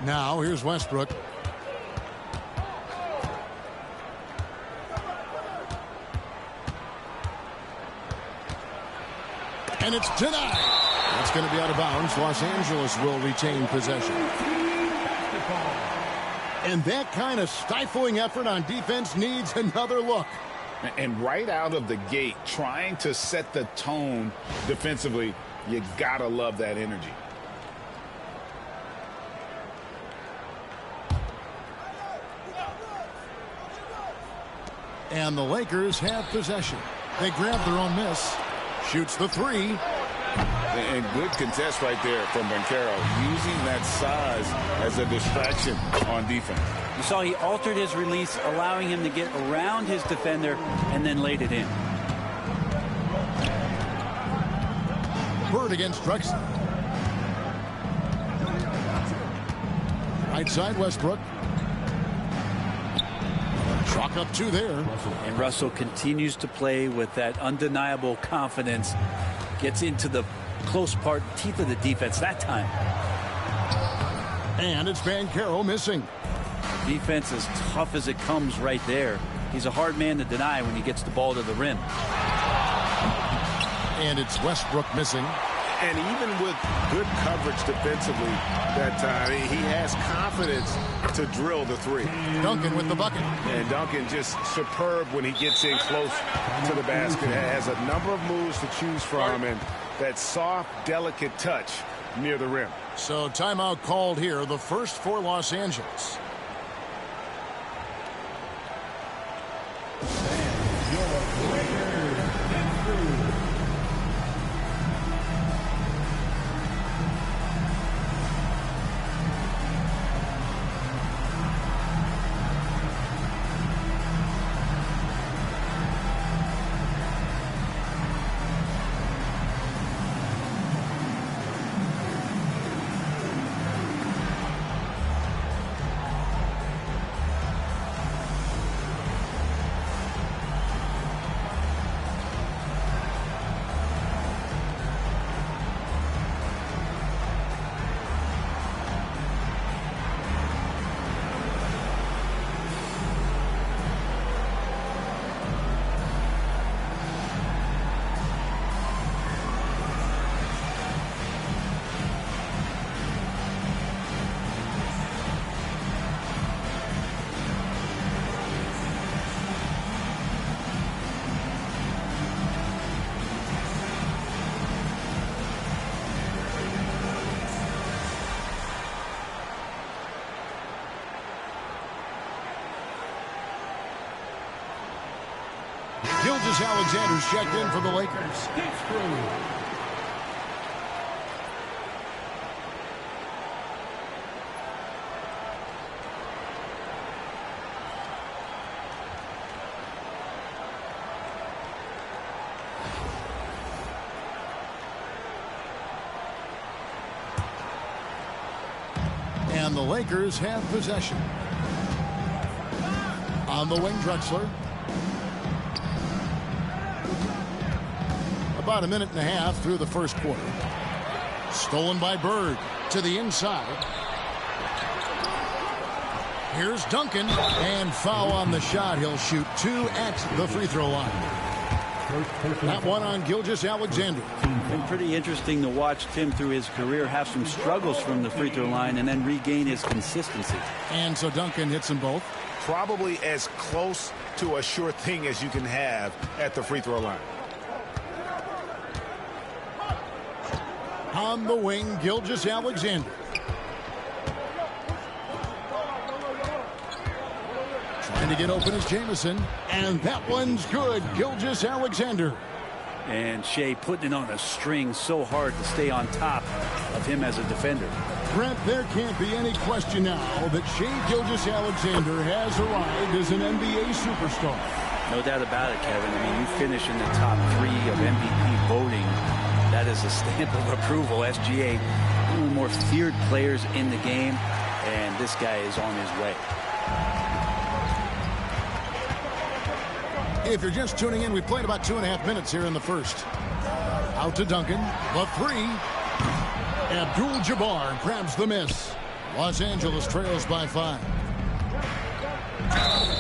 S1: Now here's Westbrook. And it's denied. That's going to be out of bounds. Los Angeles will retain possession. And that kind of stifling effort on defense needs another look.
S2: And right out of the gate, trying to set the tone defensively, you gotta love that energy.
S1: And the Lakers have possession. They grab their own miss. Shoots the 3.
S7: And good contest right there from Banchero, using that size as a distraction on defense.
S8: You saw he altered his release, allowing him to get around his defender and then laid it in.
S1: Bird against Drexler. Right side Westbrook. Chalk up 2 there.
S8: And Russell continues to play with that undeniable confidence. Gets into the close part, teeth of the defense that time.
S1: And it's Banchero missing.
S8: Defense as tough as it comes right there. He's a hard man to deny when he gets the ball to the rim.
S1: And it's Westbrook missing.
S9: And even with good coverage defensively that time, he has confidence to drill the 3.
S1: Duncan with the bucket.
S9: And Duncan just superb when he gets in close to the basket. Has a number of moves to choose from and that soft, delicate touch near the rim.
S1: So timeout called here, the first for Los Angeles. Gilgeous-Alexander's checked in for the Lakers. And the Lakers have possession. On the wing, Drexler. About a minute and a half through the first quarter. Stolen by Bird to the inside. Here's Duncan, and foul on the shot. He'll shoot 2 at the free throw line. That one on Gilgeous-Alexander.
S8: Been pretty interesting to watch Tim through his career have some struggles from the free throw line and then regain his consistency.
S1: And so Duncan hits them both.
S9: Probably as close to a sure thing as you can have at the free throw line.
S1: On the wing, Gilgeous-Alexander. Trying Trying to get open is Jamison. And that one's good. Gilgeous-Alexander.
S8: And Shea putting it on a string so hard to stay on top of him as a defender.
S1: Brent, there can't be any question now that Shea Gilgeous-Alexander has arrived as an NBA superstar.
S8: No doubt about it, Kevin. I mean, you finish in the top 3 of MVP voting. That is a stamp of approval. SGA, one of the more feared players in the game, and this guy is on his way.
S1: If you're just tuning in, we played about 2.5 minutes here in the first. Out to Duncan. The 3. Abdul-Jabbar grabs the miss. Los Angeles trails by 5.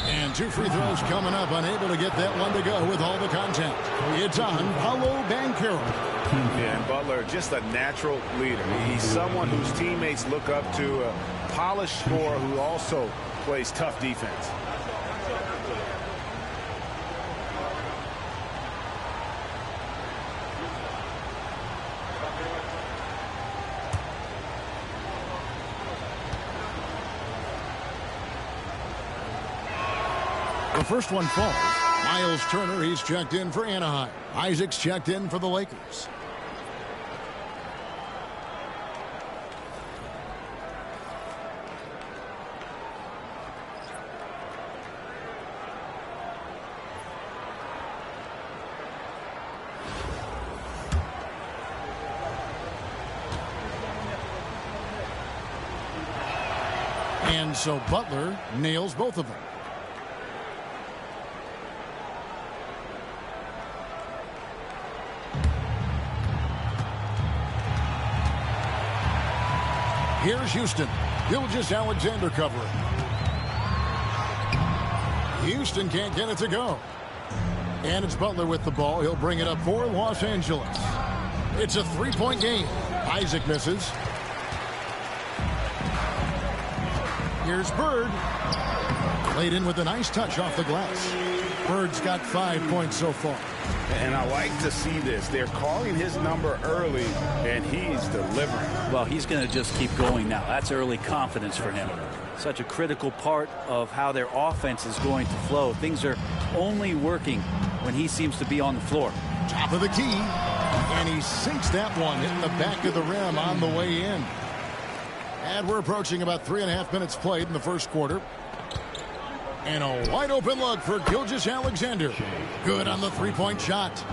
S1: And 2 free throws coming up. Unable to get that one to go with all the contact. It's on Paolo Banchero.
S6: Yeah, and Butler, just a natural leader. He's someone whose teammates look up to, a polished scorer who also plays tough defense.
S1: The first one falls. Miles Turner, he's checked in for Anaheim. Isaac's checked in for the Lakers. And so Butler nails both of them. Here's Houston. Gilgeous-Alexander covering. Houston can't get it to go. And it's Butler with the ball. He'll bring it up for Los Angeles. It's a 3-point game. Isaac misses. Here's Bird. Played in with a nice touch off the glass. Bird's got 5 points so far.
S6: And I like to see this. They're calling his number early, and he's delivering.
S8: Well, he's going to just keep going now. That's early confidence for him. Such a critical part of how their offense is going to flow. Things are only working when he seems to be on the floor.
S1: Top of the key, and he sinks that one, hitting the back of the rim on the way in. And we're approaching about 3.5 minutes played in the first quarter. And a wide open look for Gilgeous-Alexander. Good on the 3-point shot.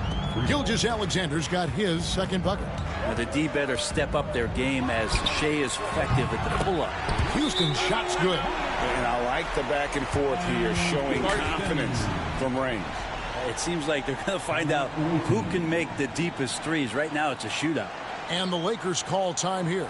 S1: Gilgeous-Alexander's got his second bucket.
S8: Now the D better step up their game as Shea is effective at the pull-up.
S1: Houston's shot's good.
S6: And I like the back and forth here, showing confidence from range.
S8: It seems like they're going to find out who can make the deepest threes. Right now it's a shootout.
S1: And the Lakers call time here.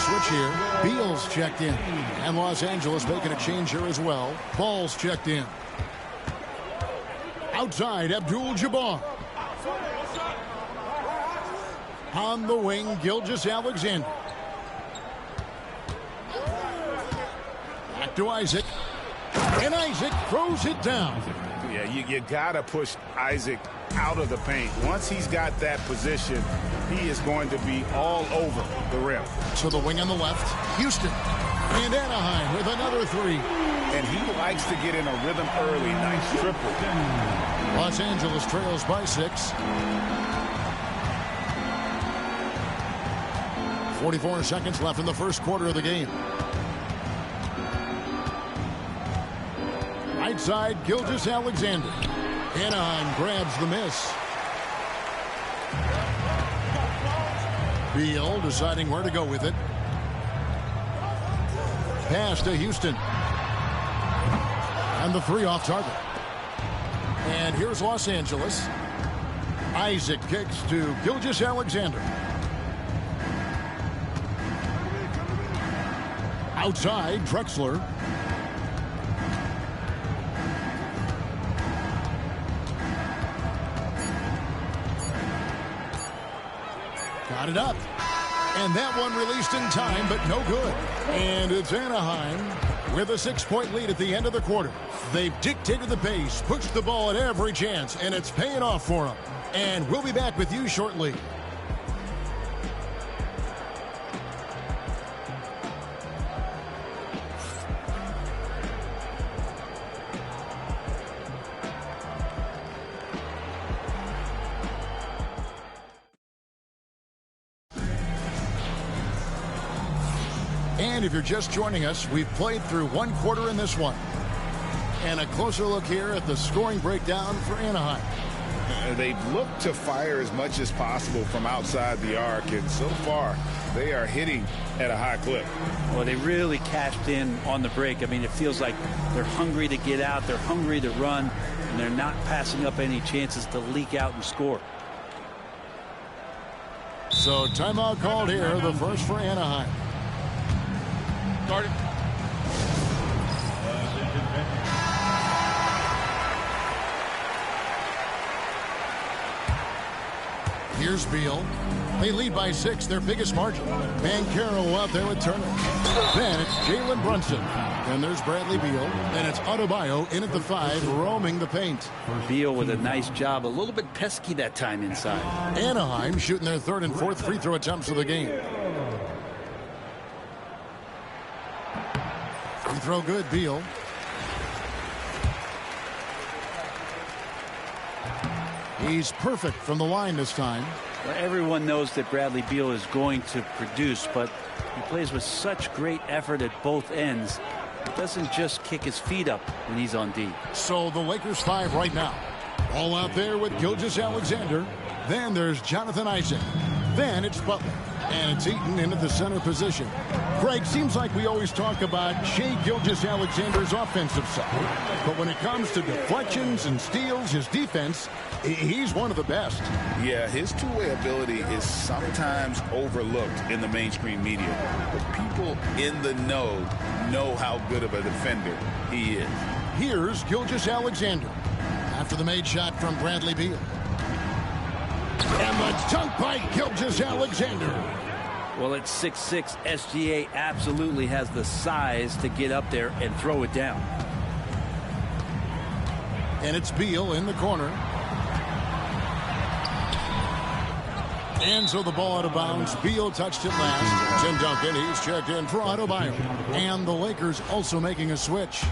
S1: Switch here. Beal's checked in. And Los Angeles making a change here as well. Ball's checked in. Outside, Abdul-Jabbar. On the wing, Gilgeous-Alexander. Back to Isaac. And Isaac throws it down.
S6: Yeah, you got to push Isaac out of the paint. Once he's got that position, he is going to be all over the rim.
S1: To the wing on the left, Houston. And Anaheim with another 3.
S6: And he likes to get in a rhythm early. Nice triple.
S1: Los Angeles trails by 6. 44 seconds left in the first quarter of the game. Right side, Gilgeous-Alexander. Anaheim grabs the miss. Beal deciding where to go with it. Pass to Houston. And the three off target. And here's Los Angeles. Isaac kicks to Gilgeous-Alexander. Outside, Drexler. Got it up. And that one released in time, but no good. And it's Anaheim with a 6-point lead at the end of the quarter. They've dictated the pace, pushed the ball at every chance, and it's paying off for them. And we'll be back with you shortly. And if you're just joining us, we've played through one quarter in this one. And a closer look here at the scoring breakdown for Anaheim.
S6: They've looked to fire as much as possible from outside the arc, and so far they are hitting at a high clip.
S8: Well, they really cashed in on the break. I mean, it feels like they're hungry to get out, they're hungry to run, and they're not passing up any chances to leak out and score.
S1: So timeout called here, the first for Anaheim.
S10: Started.
S1: Here's Beal. They lead by 6, their biggest margin. Banchero out there with Turner. Then it's Jalen Brunson. Then there's Bradley Beal. Then it's Adebayo in at the 5, roaming the paint.
S8: Beal with a nice job. A little bit pesky that time inside.
S1: Anaheim shooting their 3rd and 4th free throw attempts of the game. Free throw good, Beal. He's perfect from the line this time.
S8: Well, everyone knows that Bradley Beal is going to produce, but he plays with such great effort at both ends. He doesn't just kick his feet up when he's on D.
S1: So the Lakers 5 right now. All out there with Gilgeous-Alexander. Then there's Jonathan Isaac. Then it's Butler. And it's Eaton into the center position. Craig, seems like we always talk about Shai Gilgeous-Alexander's offensive side. But when it comes to deflections and steals, his defense, he's one of the best.
S6: Yeah, his two-way ability is sometimes overlooked in the mainstream media. But people in the know how good of a defender he is.
S1: Here's Gilgeous-Alexander after the made shot from Bradley Beal. And the dunk by Gilgeous-Alexander.
S8: Well, at 6'6", SGA absolutely has the size to get up there and throw it down.
S1: And it's Beal in the corner. And so the ball out of bounds. Beal touched it last. Tim Duncan, he's checked in for Adebayo. And the Lakers also making a switch.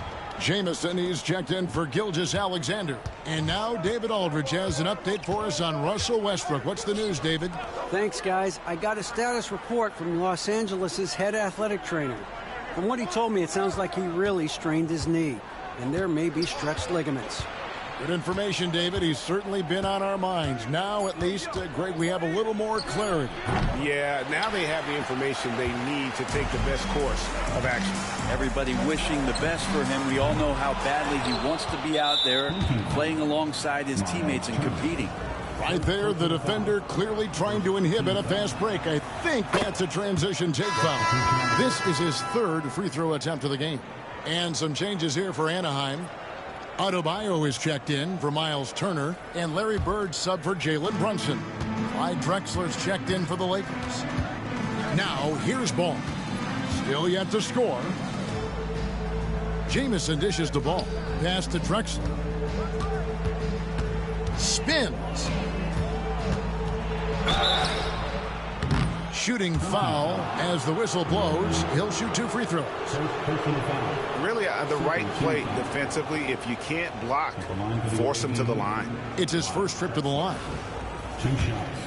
S1: Jamison, he's checked in for Gilgeous-Alexander. And now David Aldridge has an update for us on Russell Westbrook. What's the news, David?
S8: Thanks, guys. I got a status report from Los Angeles' head athletic trainer. From what he told me, it sounds like he really strained his knee, and there may be stretched ligaments.
S1: Good information, David. He's certainly been on our minds. Now, at least, Greg, we have a little more clarity.
S9: Yeah, now they have the information they need to take the best course of action.
S8: Everybody wishing the best for him. We all know how badly he wants to be out there playing alongside his teammates and competing.
S1: Right there, the defender clearly trying to inhibit a fast break. I think that's a transition take foul. This is his 3rd free throw attempt of the game. And some changes here for Anaheim. Adebayo is checked in for Miles Turner, and Larry Bird sub for Jalen Brunson. Clyde Drexler's checked in for the Lakers. Now, here's Ball. Still yet to score. Jamison dishes the ball. Pass to Drexler. Spins. Shooting foul as the whistle blows. He'll shoot 2 free throws.
S9: Really the right play defensively. If you can't block, force him to the line.
S1: It's his first trip to the line.
S10: 2 shots.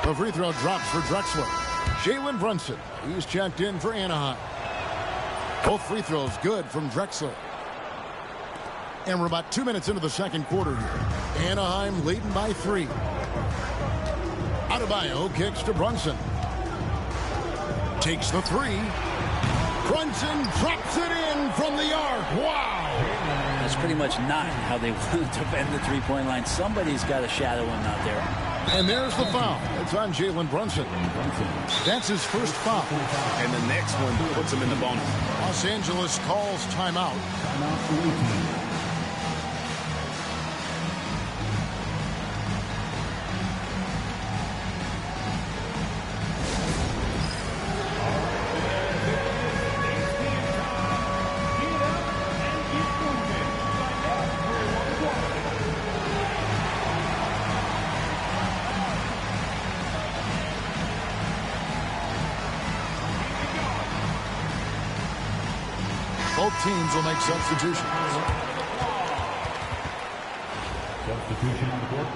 S1: The free throw drops for Drexler. Jalen Brunson, he's checked in for Anaheim. Both free throws good from Drexler. And we're about 2 minutes into the second quarter here. Anaheim leading by 3. Adebayo kicks to Brunson. Takes the 3. Brunson drops it in from the arc. Wow!
S11: That's pretty much not how they want to defend the three-point line. Somebody's got to shadow him out there.
S1: And there's the foul. It's on Jalen Brunson. That's his first foul.
S9: And the next one puts him in the bonus.
S1: Los Angeles calls timeout. Both teams will make substitutions.
S4: Substitution on the court.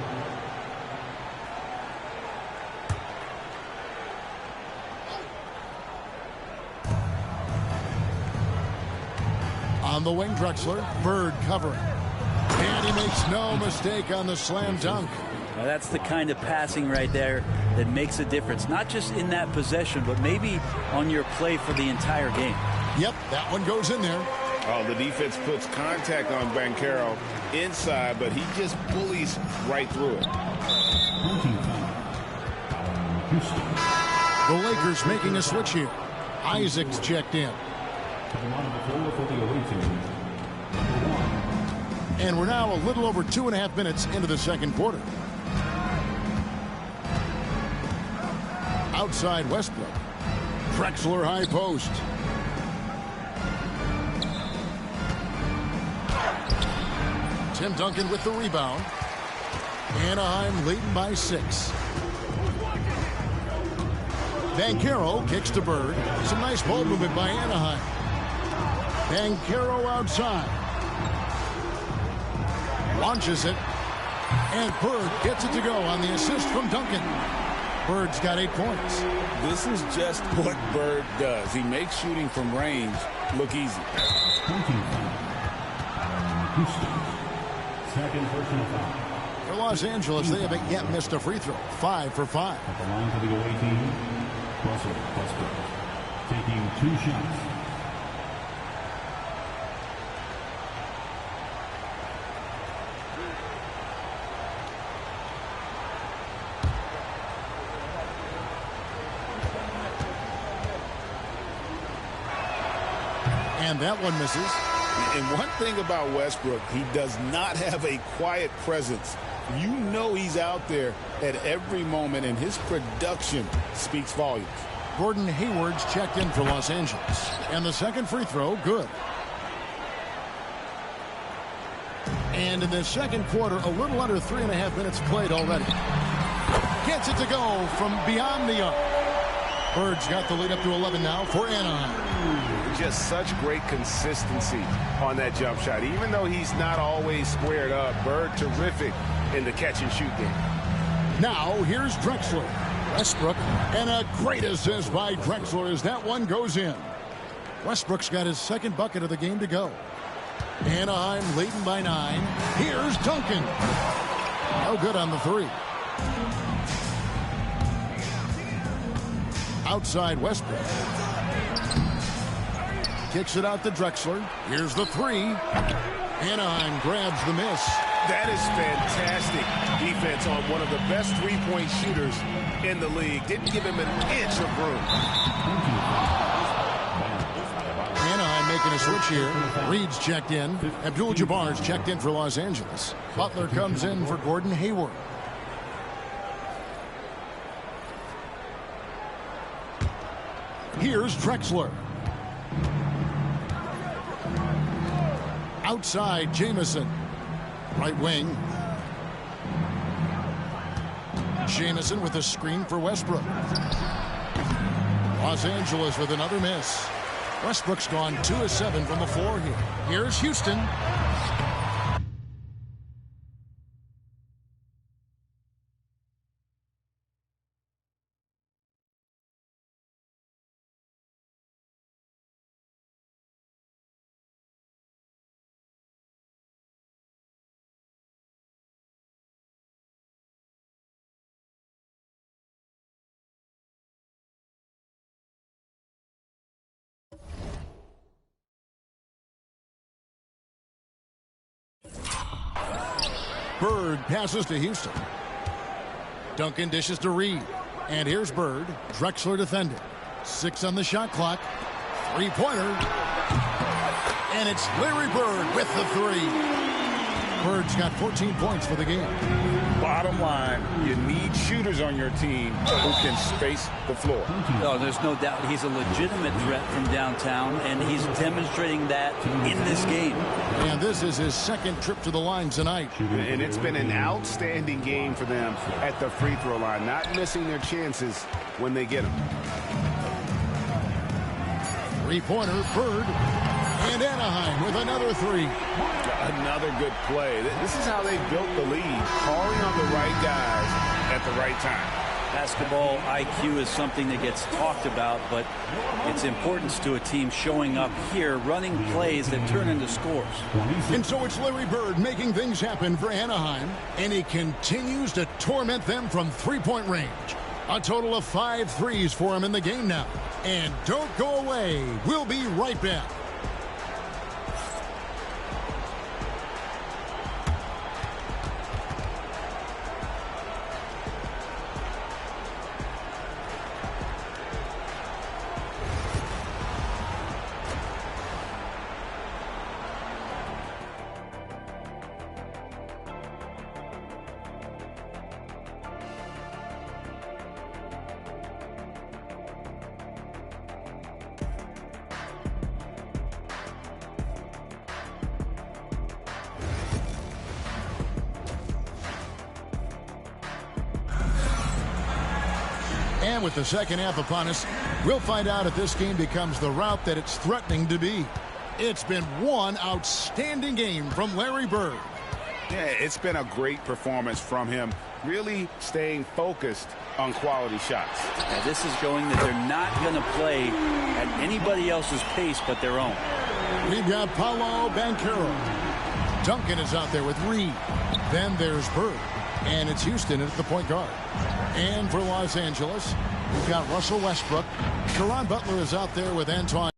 S1: On the wing, Drexler. Bird covering. And he makes no mistake on the slam dunk.
S11: Now that's the kind of passing right there that makes a difference. Not just in that possession, but maybe on your play for the entire game.
S1: Yep, that one goes in there.
S9: Oh, the defense puts contact on Banchero inside, but he just bullies right through it.
S1: The Lakers making a switch here. Isaac's checked in. And we're now a little over 2.5 minutes into the second quarter. Outside Westbrook. Drexler high post. Tim Duncan with the rebound. Anaheim leading by 6. Banchero kicks to Bird. Some nice ball movement by Anaheim. Banchero outside. Launches it. And Bird gets it to go on the assist from Duncan. Bird's got 8 points.
S2: This is just what Bird does. He makes shooting from range look easy.
S4: Second personal foul.
S1: For Los Angeles, they haven't yet missed a free throw. 5 for 5.
S4: At the line for the away team, Westbrook taking 2 shots.
S1: And that one misses.
S9: And one thing about Westbrook, he does not have a quiet presence. You know he's out there at every moment, and his production speaks volumes.
S1: Gordon Hayward's checked in for Los Angeles. And the second free throw, good. And in the second quarter, a little under 3.5 minutes played already. Gets it to go from beyond the arc. Bird's got the lead up to 11 now for Anaheim.
S9: Just such great consistency on that jump shot. Even though he's not always squared up, Bird terrific in the catch and shoot game.
S1: Now here's Drexler. Westbrook, and a great assist by Drexler as that one goes in. Westbrook's got his second bucket of the game to go. Anaheim leading by 9. Here's Duncan. No good on the 3. Outside Westbrook. Kicks it out to Drexler. Here's the 3. Anaheim grabs the miss.
S9: That is fantastic defense on one of the best three-point shooters in the league. Didn't give him an inch of room.
S1: Anaheim making a switch here. Reed's checked in. Abdul-Jabbar's checked in for Los Angeles. Butler comes in for Gordon Hayward. Here's Drexler. Outside, Jamison. Right wing. Jamison with a screen for Westbrook. Los Angeles with another miss. Westbrook's gone 2 of 7 from the floor here. Here's Houston. Bird passes to Houston. Duncan dishes to Reed. And here's Bird. Drexler defending. 6 on the shot clock. Three-pointer. And it's Larry Bird with the 3. Bird's got 14 points for the game.
S6: Bottom line, you need shooters on your team who can space the floor.
S11: Oh, there's no doubt he's a legitimate threat from downtown, and he's demonstrating that in this game.
S1: And this is his second trip to the line tonight.
S6: And it's been an outstanding game for them at the free throw line, not missing their chances when they get them.
S1: Three-pointer, Bird. And Anaheim with another 3.
S6: Another good play. This is how they built the lead, calling on the right guys at the right time.
S11: Basketball IQ is something that gets talked about, but its importance to a team showing up here, running plays that turn into scores.
S1: And so it's Larry Bird making things happen for Anaheim, and he continues to torment them from three-point range. A total of 5 threes for him in the game now. And don't go away. We'll be right back. And with the second half upon us, we'll find out if this game becomes the route that it's threatening to be. It's been one outstanding game from Larry Bird.
S6: Yeah, it's been a great performance from him, really staying focused on quality shots.
S11: Now, this is showing that they're not going to play at anybody else's pace but their own.
S1: We've got Paolo Banchero. Duncan is out there with Reed. Then there's Bird. And it's Houston at the point guard. And for Los Angeles, we've got Russell Westbrook. Caron Butler is out there with Antoine